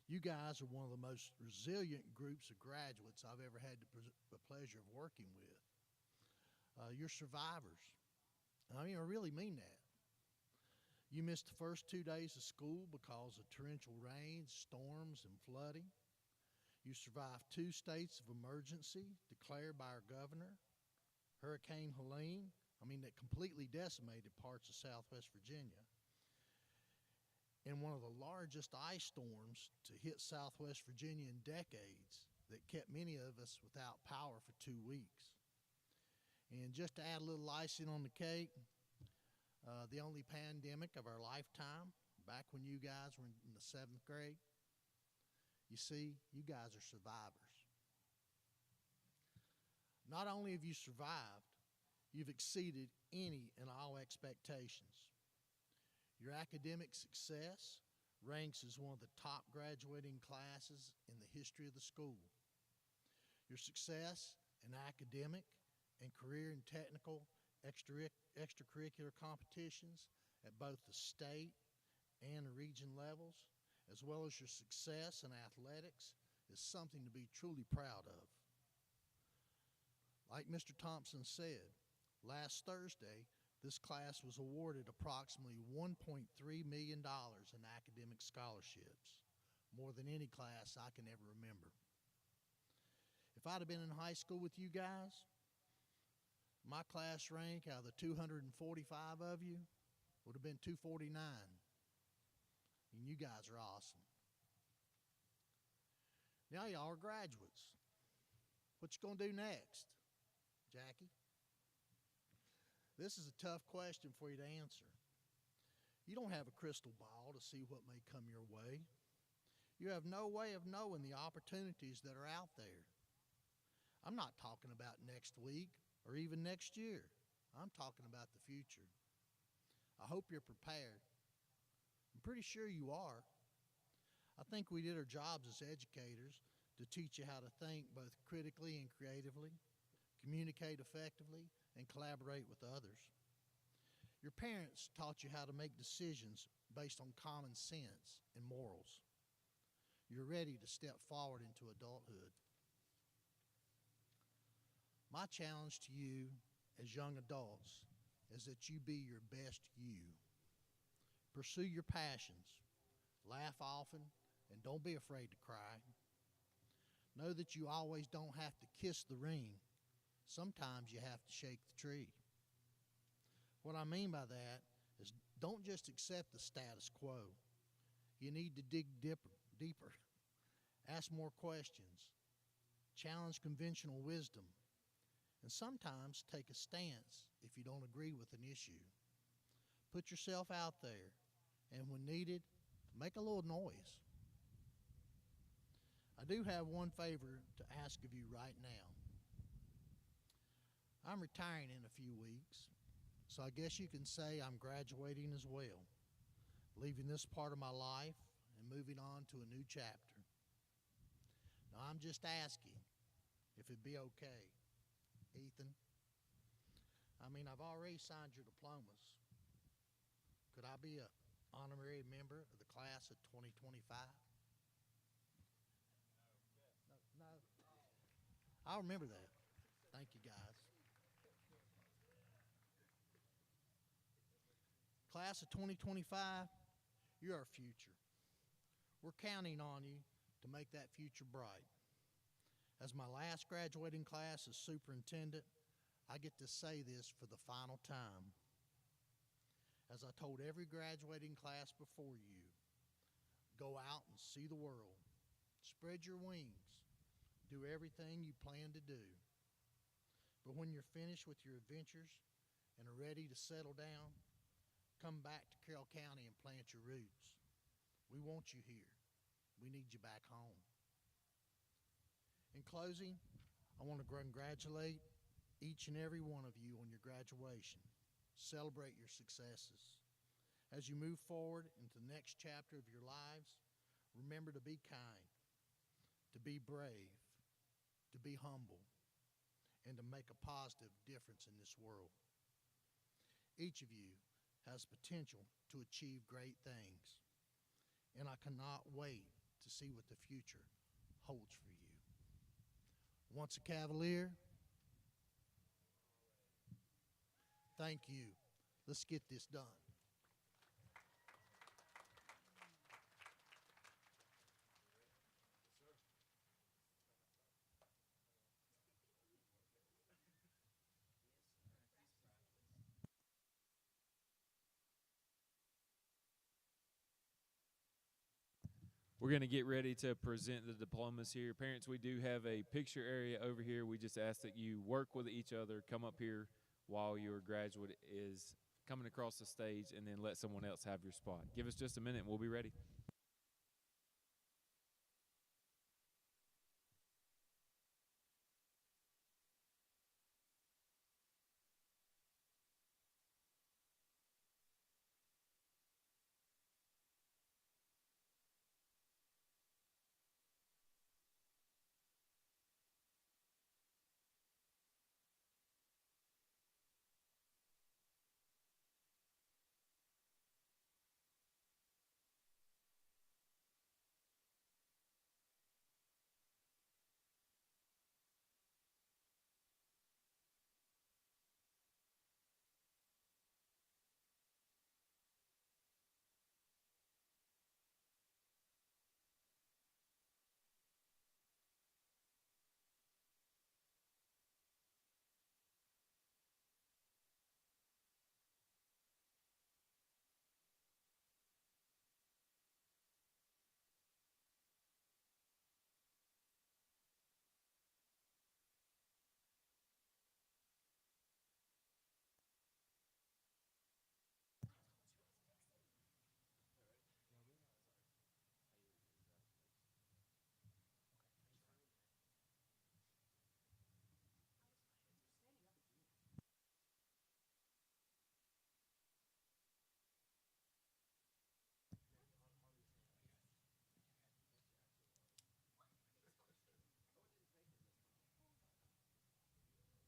You guys are one of the most resilient groups of graduates I've ever had the pleasure of working with. You're survivors. I mean, I really mean that. You missed the first 2 days of school because of torrential rains, storms, and flooding. You survived 2 states of emergency declared by our governor. Hurricane Helene, that completely decimated parts of southwest Virginia. And one of the largest ice storms to hit southwest Virginia in decades that kept many of us without power for 2 weeks. And just to add a little icing on the cake, the only pandemic of our lifetime, back when you guys were in the 7th grade, you see, you guys are survivors. Not only have you survived, you've exceeded any and all expectations. Your academic success ranks as one of the top graduating classes in the history of the school. Your success in academic and career and technical extracurricular competitions at both the state and the region levels, as well as your success in athletics, is something to be truly proud of. Like Mr. Thompson said, last Thursday, this class was awarded approximately $1.3 million in academic scholarships, more than any class I can ever remember. If I'd have been in high school with you guys, my class rank out of the 245 of you would have been 249. And you guys are awesome. Now y'all are graduates. What you gonna do next, Jackie? This is a tough question for you to answer. You don't have a crystal ball to see what may come your way. You have no way of knowing the opportunities that are out there. I'm not talking about next week or even next year. I'm talking about the future. I hope you're prepared. I'm pretty sure you are. I think we did our jobs as educators to teach you how to think both critically and creatively, communicate effectively, and collaborate with others. Your parents taught you how to make decisions based on common sense and morals. You're ready to step forward into adulthood. My challenge to you as young adults is that you be your best you. Pursue your passions, laugh often, and don't be afraid to cry. Know that you always don't have to kiss the ring. Sometimes you have to shake the tree. What I mean by that is don't just accept the status quo. You need to dig deeper. Ask more questions. Challenge conventional wisdom. And sometimes take a stance if you don't agree with an issue. Put yourself out there, and when needed, make a little noise. I do have one favor to ask of you right now. I'm retiring in a few weeks, so I guess you can say I'm graduating as well, leaving this part of my life and moving on to a new chapter. Now, I'm just asking if it'd be okay. Ethan, I've already signed your diplomas. Could I be an honorary member of the class of 2025? No. I'll remember that. Thank you, guys. Class of 2025, you're our future. We're counting on you to make that future bright. As my last graduating class as superintendent, I get to say this for the final time. As I told every graduating class before you, go out and see the world. Spread your wings. Do everything you plan to do. But when you're finished with your adventures and are ready to settle down, come back to Carroll County and plant your roots. We want you here. We need you back home. In closing, I want to congratulate each and every one of you on your graduation. Celebrate your successes. As you move forward into the next chapter of your lives, remember to be kind, to be brave, to be humble, and to make a positive difference in this world. Each of you has potential to achieve great things, and I cannot wait to see what the future holds for you. Once a Cavalier, Thank you. Let's get this done. We're going to get ready to present the diplomas here. Parents, we do have a picture area over here. We just ask that you work with each other, come up here while your graduate is coming across the stage, and then let someone else have your spot. Give us just a minute and we'll be ready.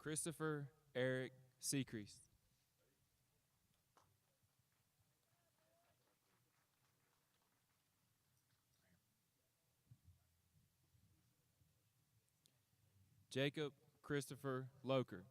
Christopher Eric Seacreast. Jacob Christopher Loker.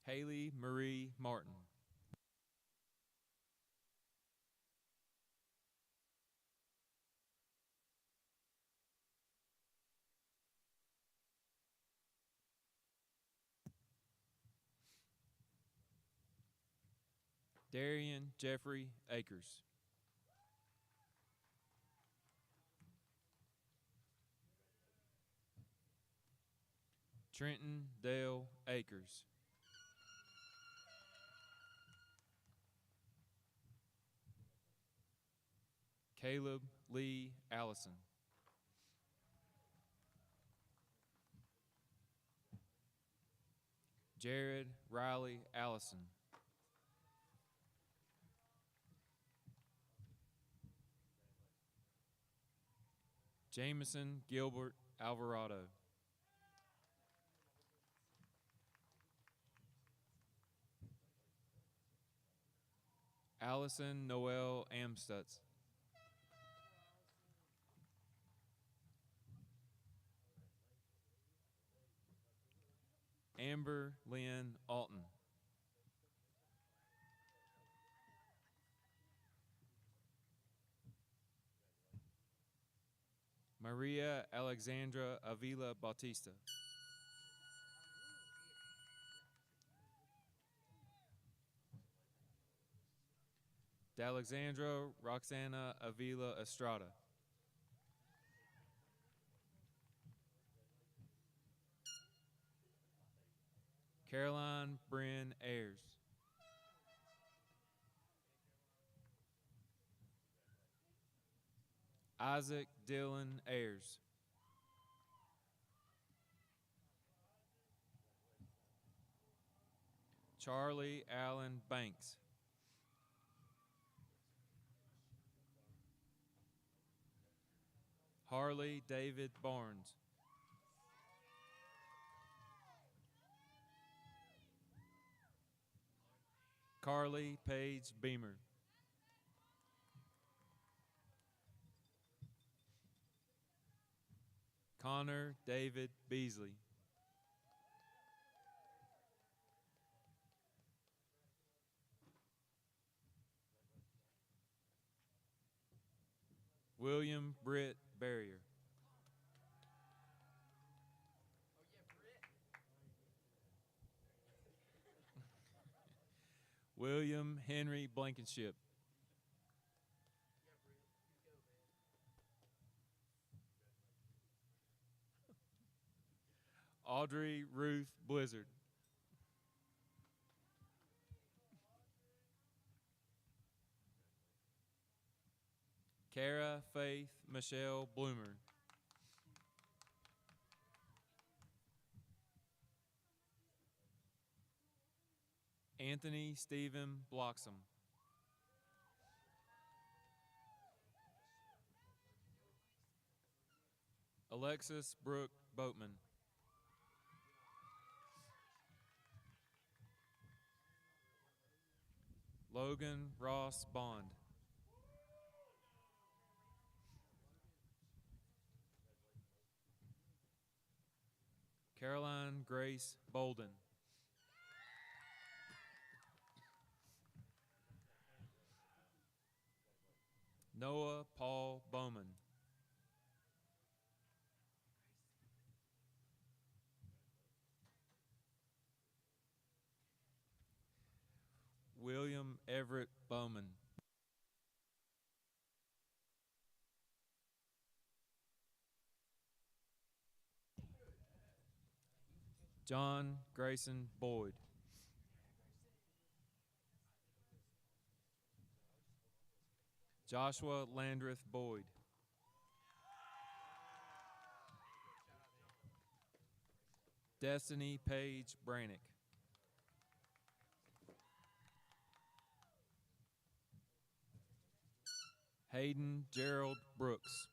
Haley Marie Martin. Darian Jeffrey Akers. Trenton Dale Akers. Caleb Lee Allison. Jared Riley Allison. Jameson Gilbert Alvarado. Allison Noel Amstutz. Amber Lynn Alton. Maria Alexandra Avila Bautista. D'Alexandra Roxana Avila Estrada. Caroline Bryn Ayers. Isaac Dylan Ayers. Charlie Allen Banks. Harley David Barnes. Carly Paige Beamer. Connor David Beasley. William Britt Barrier. William Henry Blankenship. Audrey Ruth Blizzard. Kara Faith Michelle Bloomer. Anthony Stephen Bloxam. Alexis Brooke Boatman. Logan Ross Bond. Caroline Grace Bolden. Noah Paul Bowman. William Everett Bowman. John Grayson Boyd. Joshua Landreth Boyd. Destiny Page Brannick. Hayden Gerald Brooks.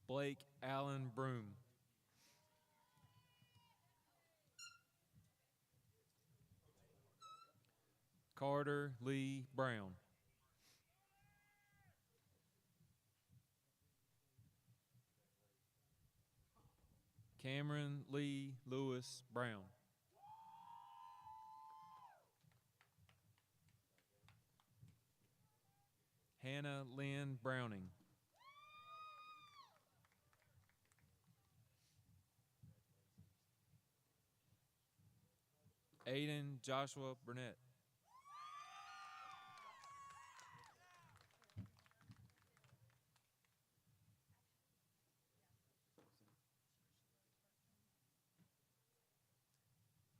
Blake Allen Broom. Carter Lee Brown. Cameron Lee Lewis Brown. Hannah Lynn Browning. Aiden Joshua Burnett.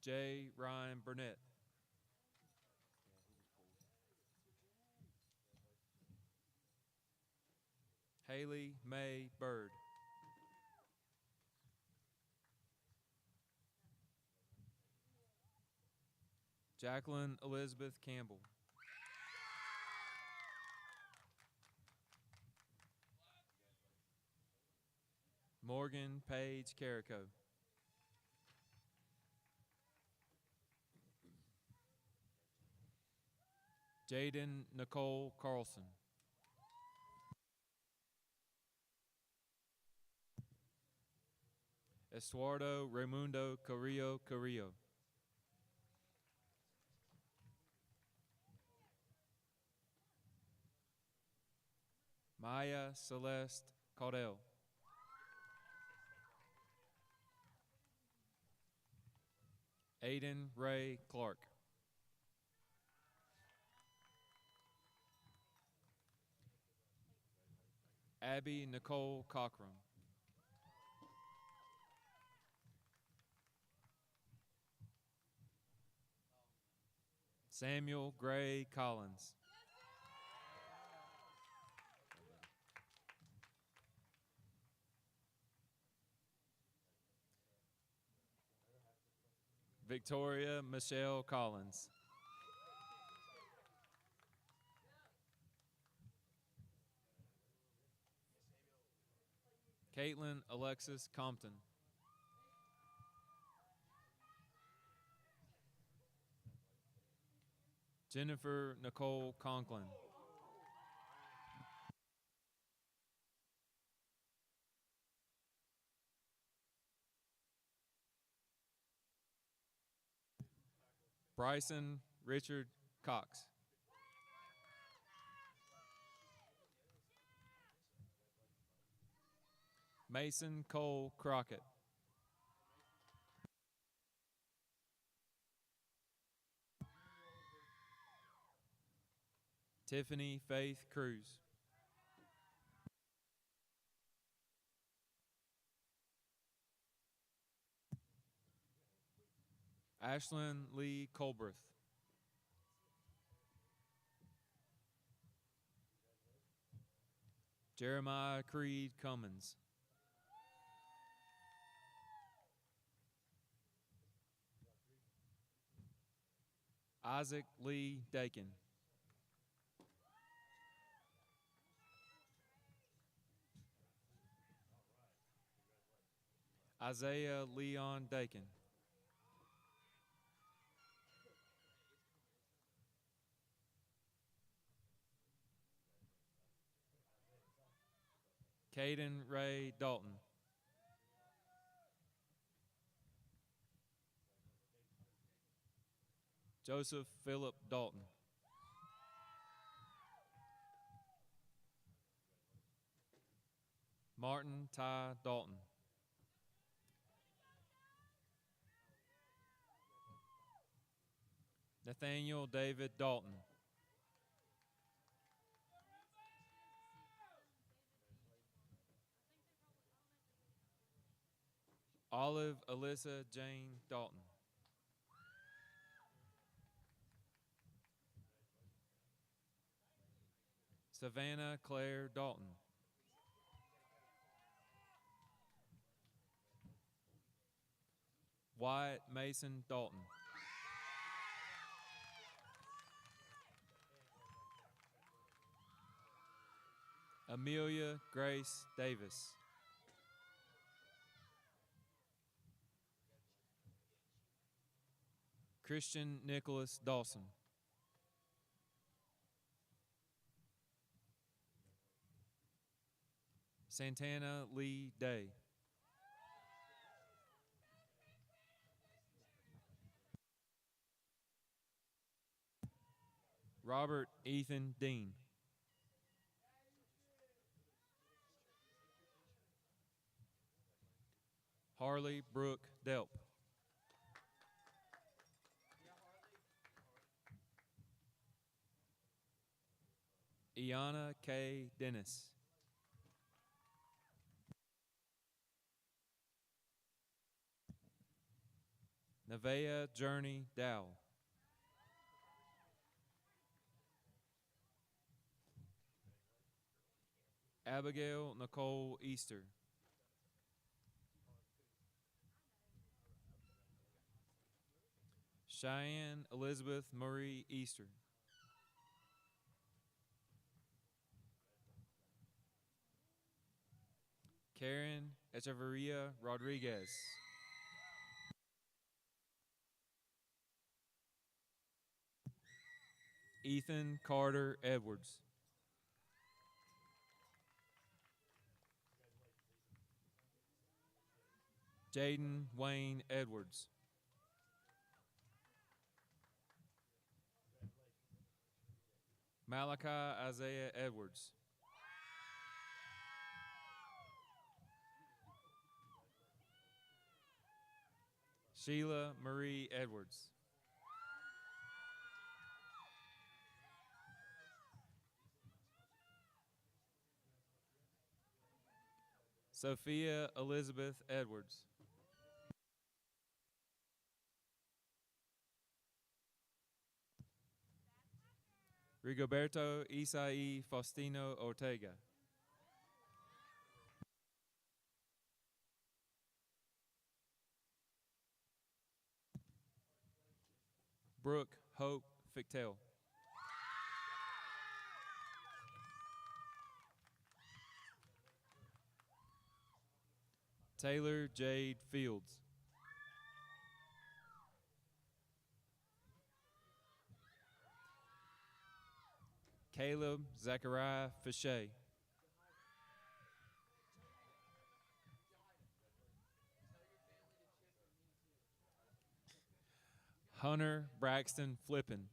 J. Ryan Burnett. Haley May Bird. Jacqueline Elizabeth Campbell. Morgan Page Carrico. Jaden Nicole Carlson. Estuardo Raimundo Carrillo Carrillo. Maya Celeste Caudell. Aiden Ray Clark. Abby Nicole Cochran. Samuel Gray Collins. Victoria Michelle Collins. Caitlin Alexis Compton. Jennifer Nicole Conklin. Bryson Richard Cox. Mason Cole Crockett. Tiffany Faith Cruz. Ashlyn Lee Colbreth. Jeremiah Creed Cummins. Isaac Lee Dakin. Isaiah Leon Dakin. Caden Ray Dalton. Joseph Philip Dalton. Martin Ty Dalton. Nathaniel David Dalton. Olive Alyssa Jane Dalton. Savannah Claire Dalton. Wyatt Mason Dalton. Amelia Grace Davis. Christian Nicholas Dawson. Santana Lee Day. Robert Ethan Dean. Harley Brooke Delp. Iana K. Dennis. Nevaeh Journey Dow. Abigail Nicole Easter. Cheyenne Elizabeth Marie Easter. Karen Echeverria Rodriguez. Ethan Carter Edwards. Jaden Wayne Edwards. Malachi Isaiah Edwards. Sheila Marie Edwards. Sophia Elizabeth Edwards. Rigoberto Isai Faustino Ortega. Brooke Hope Fictel. Taylor Jade Fields. Caleb Zachariah Fichet. Hunter Braxton Flippin.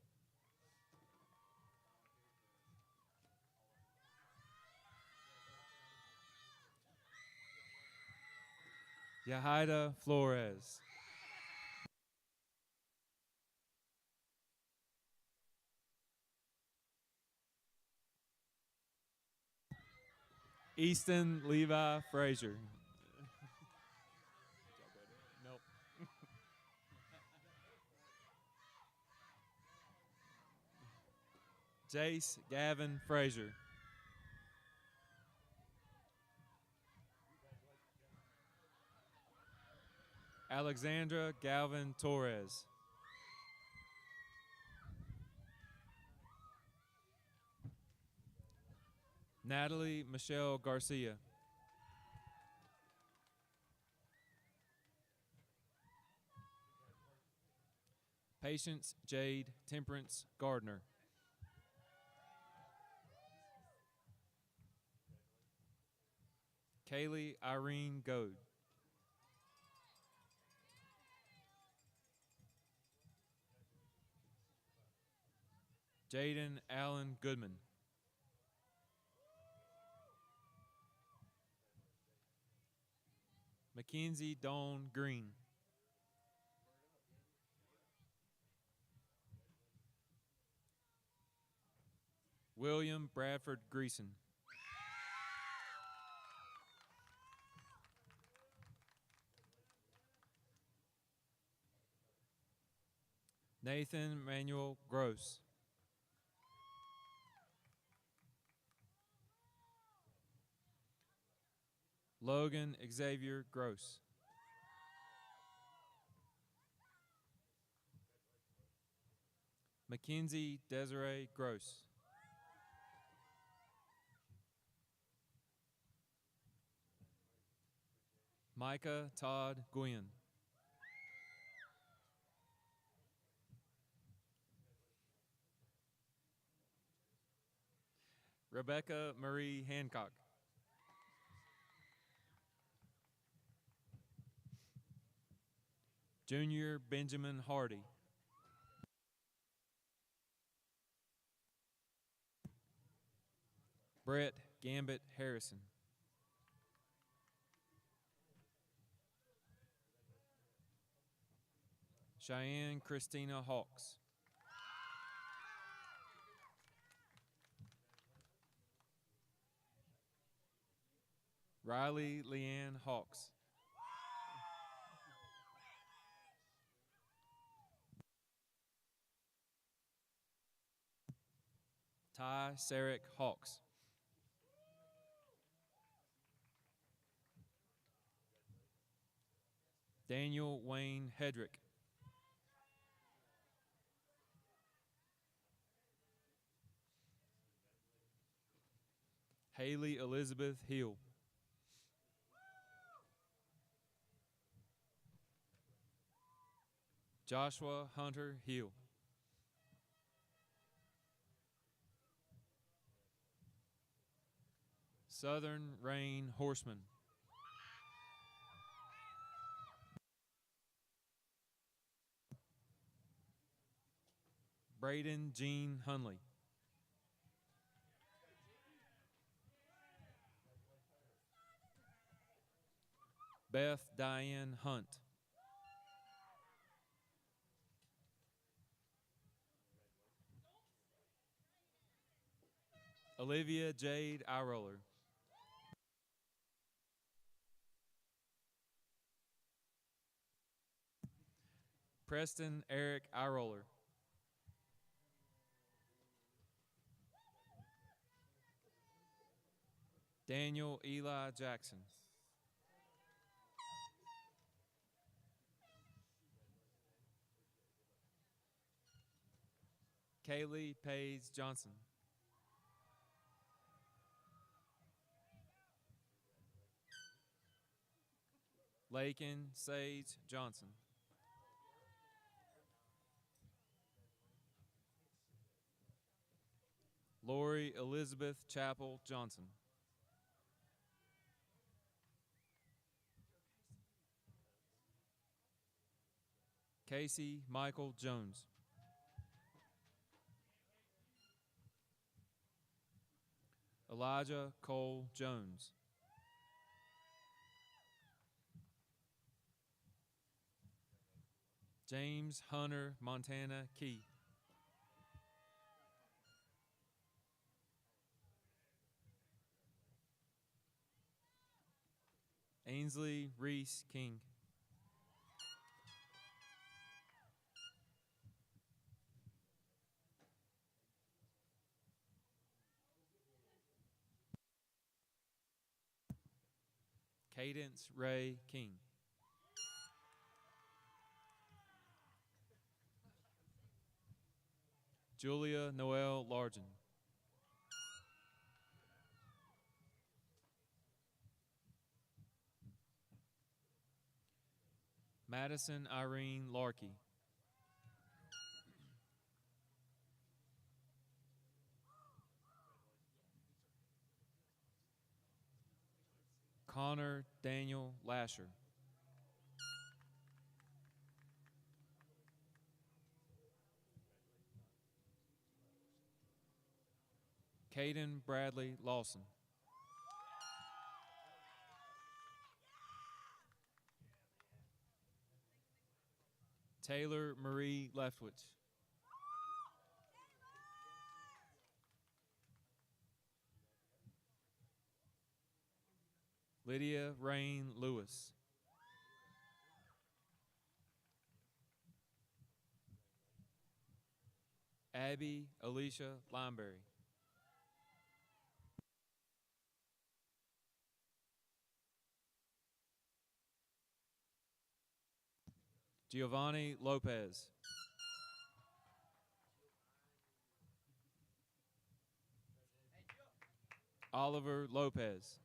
Yahida Flores. Easton Levi Frazier. Nope. Jace Gavin Frazier. Alexandra Galvin Torres. Natalie Michelle Garcia. Patience Jade Temperance Gardner. Kaylee Irene Goad. Jaden Allen Goodman. Mackenzie Dawn Green. William Bradford Greason. Nathan Manuel Gross. Logan Xavier Gross. Mackenzie Desiree Gross. Micah Todd Gwynn. Rebecca Marie Hancock. Junior Benjamin Hardy. Brett Gambit Harrison. Cheyenne Christina Hawks. Riley Leanne Hawks. Ty Sarek Hawks. Daniel Wayne Hedrick. Haley Elizabeth Hill. Joshua Hunter Hill. Southern Rain Horseman. Braden Jean Hunley. Beth Diane Hunt. Olivia Jade Iroller. Preston Eric Iroller. Daniel Eli Jackson. Kaylee Page Johnson. Lakin Sage Johnson. Lori Elizabeth Chappell Johnson. Casey Michael Jones. Elijah Cole Jones. James Hunter Montana Key. Ainsley Reese King. Cadence Ray King. Julia Noel Largen. Madison Irene Larkey. Connor Daniel Lasher. Caden Bradley Lawson. Taylor Marie Leftwich. Lydia Rain Lewis. Abby Alicia Lineberry. Giovanni Lopez. Oliver Lopez.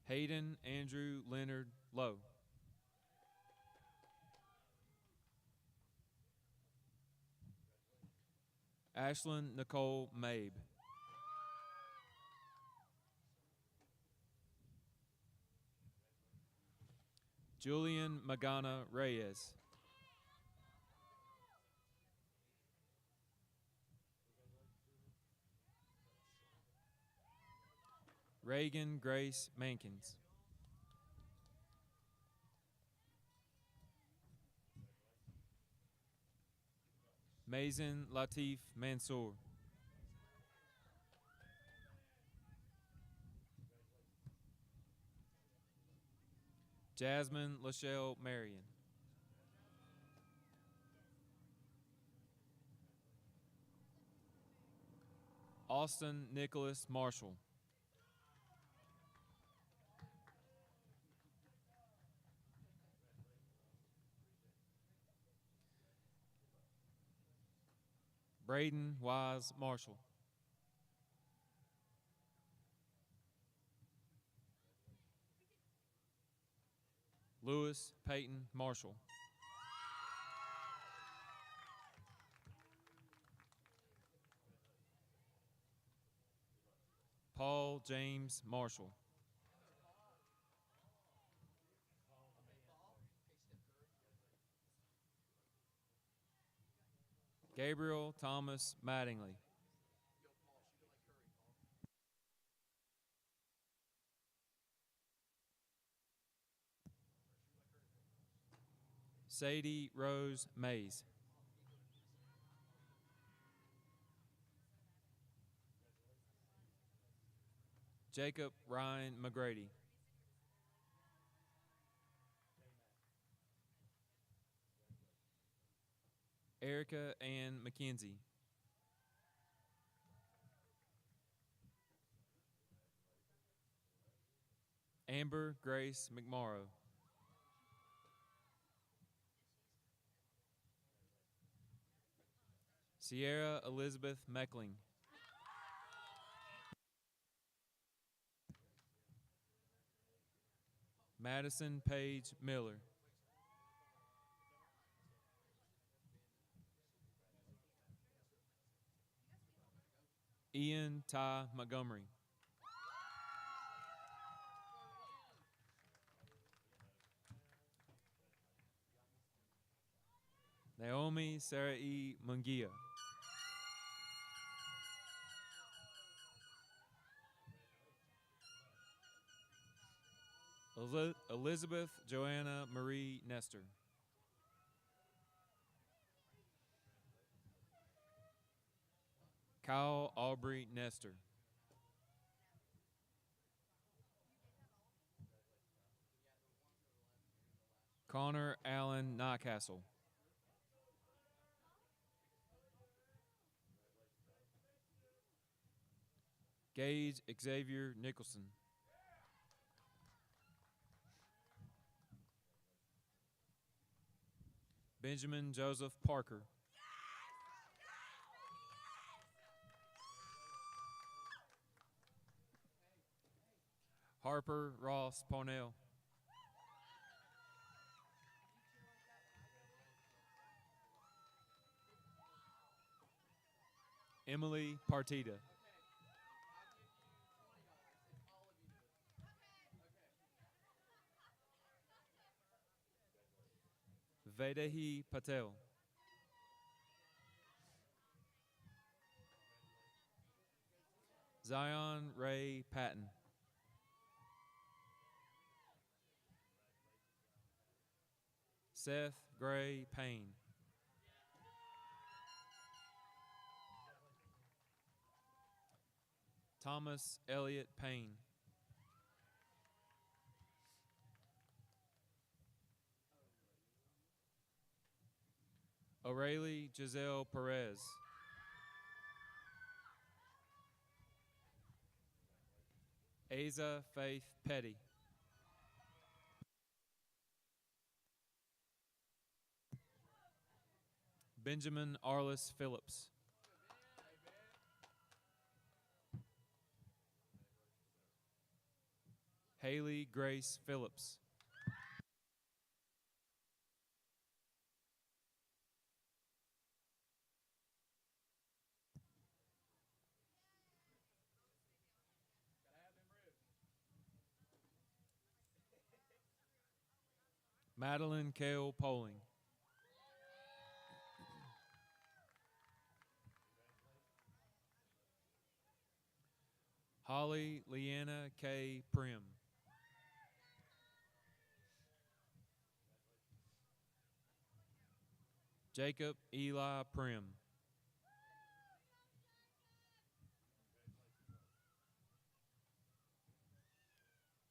Hayden Andrew Leonard Lowe. Ashlyn Nicole Mabe. Julian Magana Reyes. Reagan Grace Mankins. Mazen Latif Mansour. Jasmine Lachelle Marion. Austin Nicholas Marshall. Braden Wise Marshall. Lewis Peyton Marshall. Paul James Marshall. Gabriel Thomas Mattingly. Sadie Rose Mays. Jacob Ryan McGrady. Erica Ann McKenzie. Amber Grace McMorrow. Sierra Elizabeth Meckling. Madison Page Miller. Ian Ty Montgomery. Naomi Sarah E. Mungia. Elizabeth Joanna Marie Nestor. Kyle Aubrey Nestor. Connor Allen Nycastle. Gage Xavier Nicholson. Benjamin Joseph Parker. Harper Ross Parnell. Emily Partita. Vedehi Patel. Zion Ray Patton. Seth Gray Payne. Thomas Elliott Payne. O'Reilly Giselle Perez. Asa Faith Petty. Benjamin Arliss Phillips. Haley Grace Phillips. Madeline Kale Poling. Holly Leanna K. Prim. Jacob Eli Prim.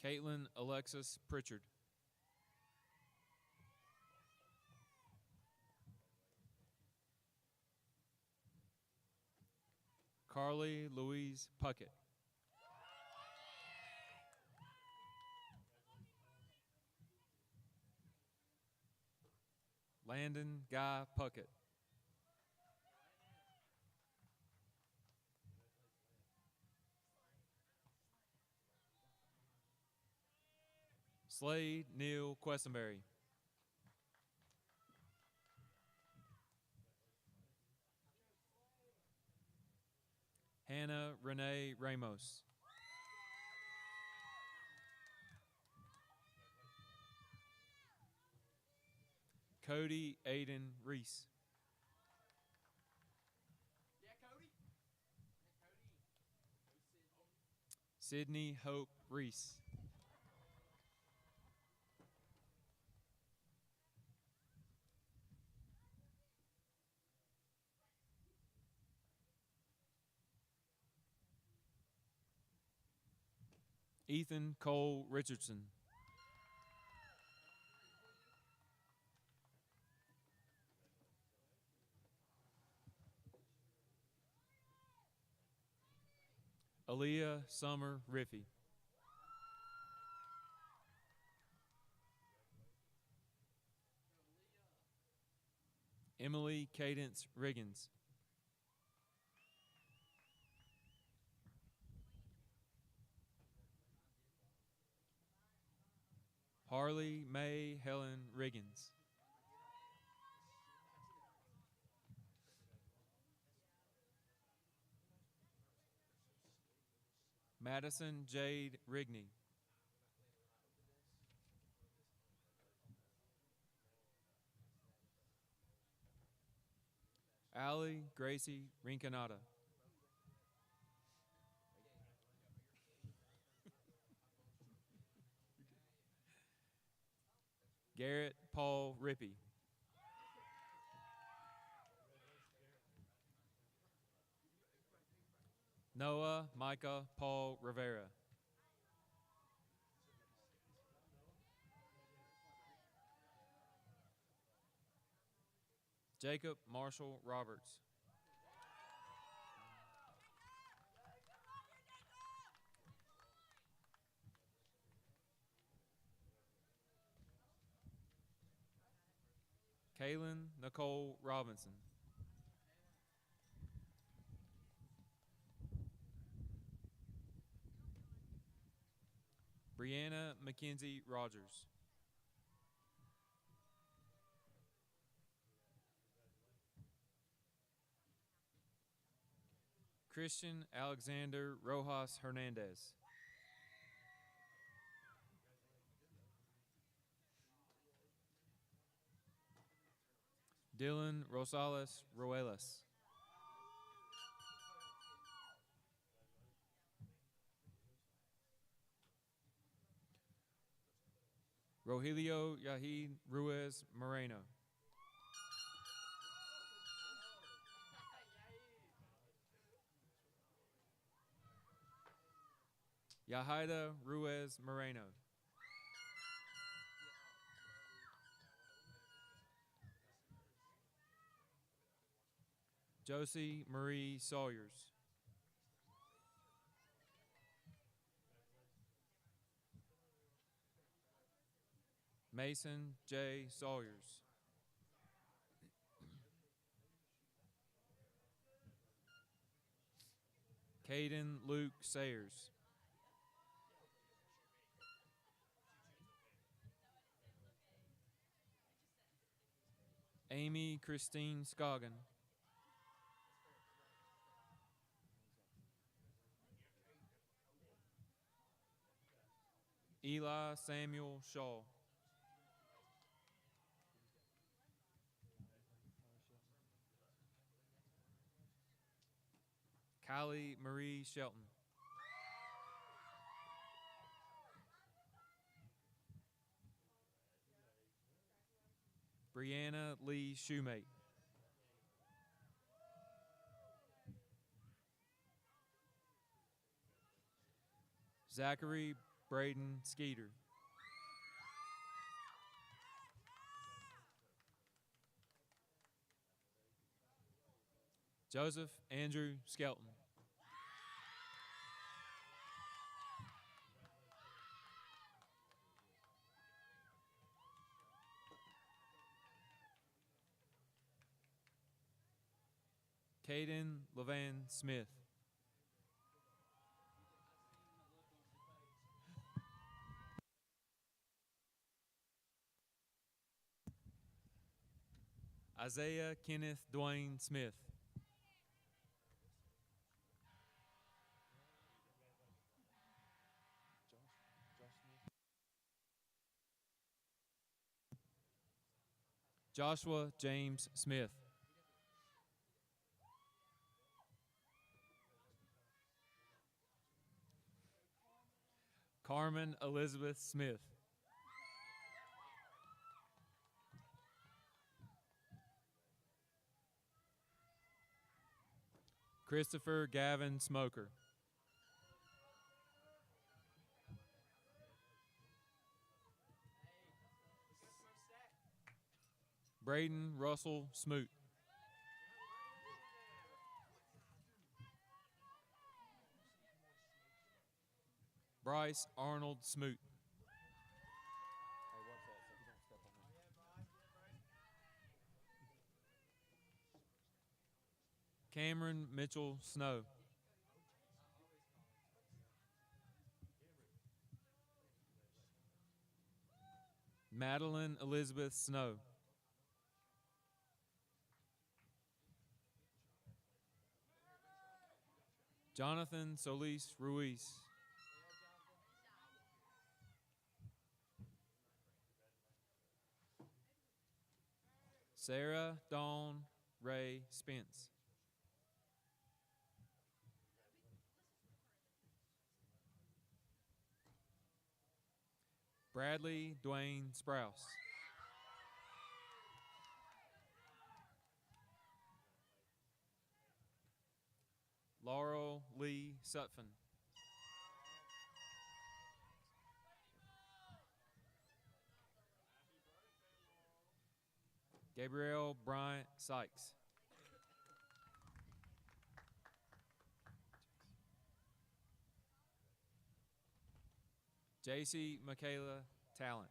Caitlin Alexis Pritchard. Carly Louise Puckett. Landon Guy Puckett. Slade Neil Questenberry. Hannah Renee Ramos. Cody Aiden Reese. Sydney Hope Reese. Ethan Cole Richardson. Aaliyah Summer Riffy. Emily Cadence Riggins. Harley May Helen Riggins. Madison Jade Rigney. Allie Gracie Rincanata. Garrett Paul Rippey. Noah Micah Paul Rivera. Jacob Marshall Roberts. Kaylin Nicole Robinson. Brianna Mackenzie Rogers. Christian Alexander Rojas Hernandez. Dylan Rosales Ruelas. Rogelio Yahid Ruiz Moreno. Yahida Ruiz Moreno. Josie Marie Sawyers. Mason J. Sawyers. Caden Luke Sayers. Amy Christine Scoggin. Eli Samuel Shaw. Kylie Marie Shelton. Brianna Lee Shoemate. Zachary Braden Skeeter. Joseph Andrew Skelton. Caden Levan Smith. Isaiah Kenneth Dwayne Smith. Joshua James Smith. Carmen Elizabeth Smith. Christopher Gavin Smoker. Braden Russell Smoot. Bryce Arnold Smoot. Cameron Mitchell Snow. Madeline Elizabeth Snow. Jonathan Solis Ruiz. Sarah Dawn Ray Spence. Bradley Dwayne Sprouse. Laurel Lee Sutphen. Gabrielle Bryant Sykes. JC Michaela Talent.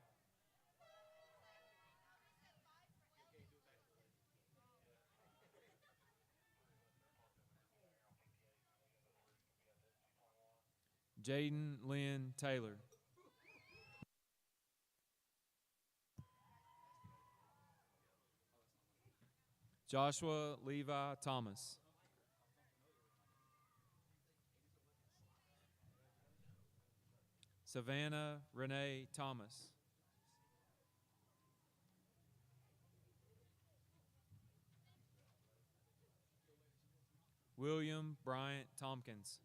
Jaden Lynn Taylor. Joshua Levi Thomas. Savannah Renee Thomas. William Bryant Tompkins.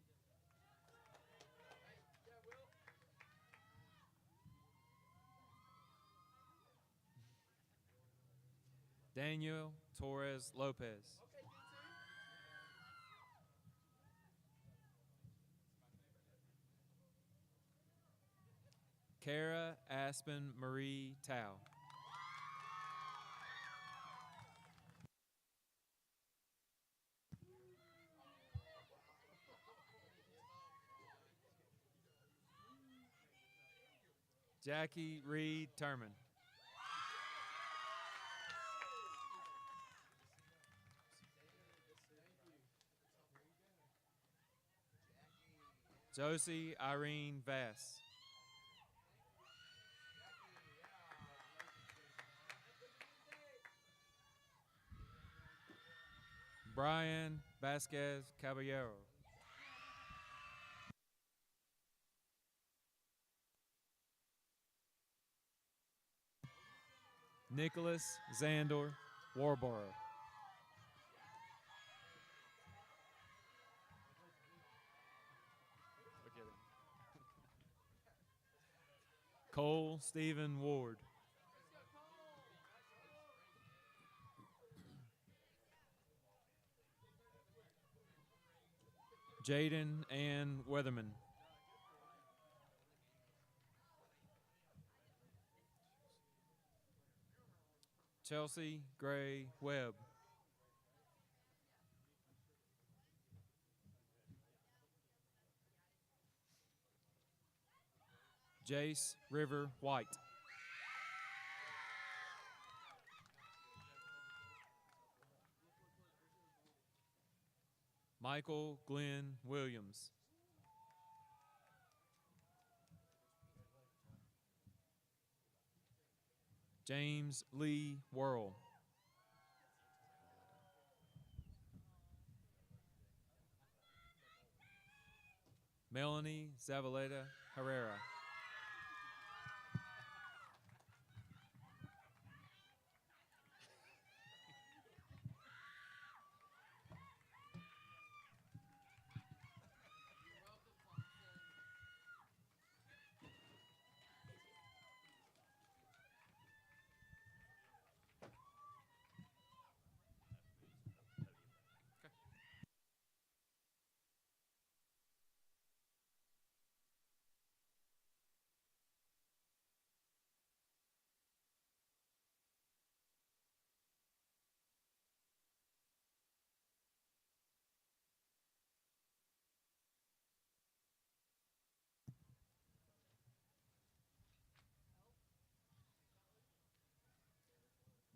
Daniel Torres Lopez. Kara Aspen Marie Tao. Jackie Reed Turman. Josie Irene Vass. Brian Vasquez Caballero. Nicholas Zandor Warborough. Cole Stephen Ward. Jaden Ann Weatherman. Chelsea Gray Webb. Jace River White. Michael Glenn Williams. James Lee Worrell. Melanie Zavaleta Herrera.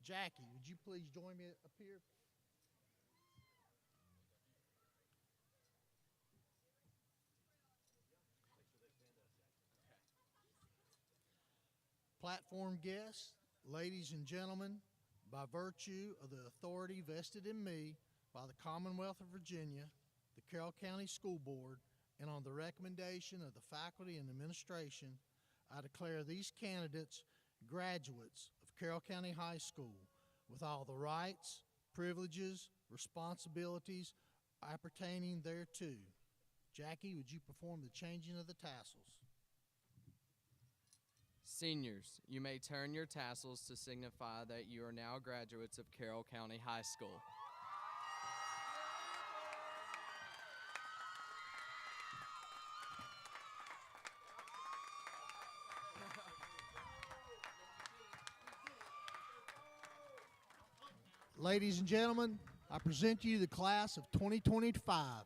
Jackie, would you please join me up here? Platform guests, ladies and gentlemen, by virtue of the authority vested in me by the Commonwealth of Virginia, the Carroll County School Board, and on the recommendation of the faculty and administration, I declare these candidates graduates of Carroll County High School with all the rights, privileges, responsibilities appertaining thereto. Jackie, would you perform the changing of the tassels? Seniors, you may turn your tassels to signify that you are now graduates of Carroll County High School. Ladies and gentlemen, I present to you the class of 2025.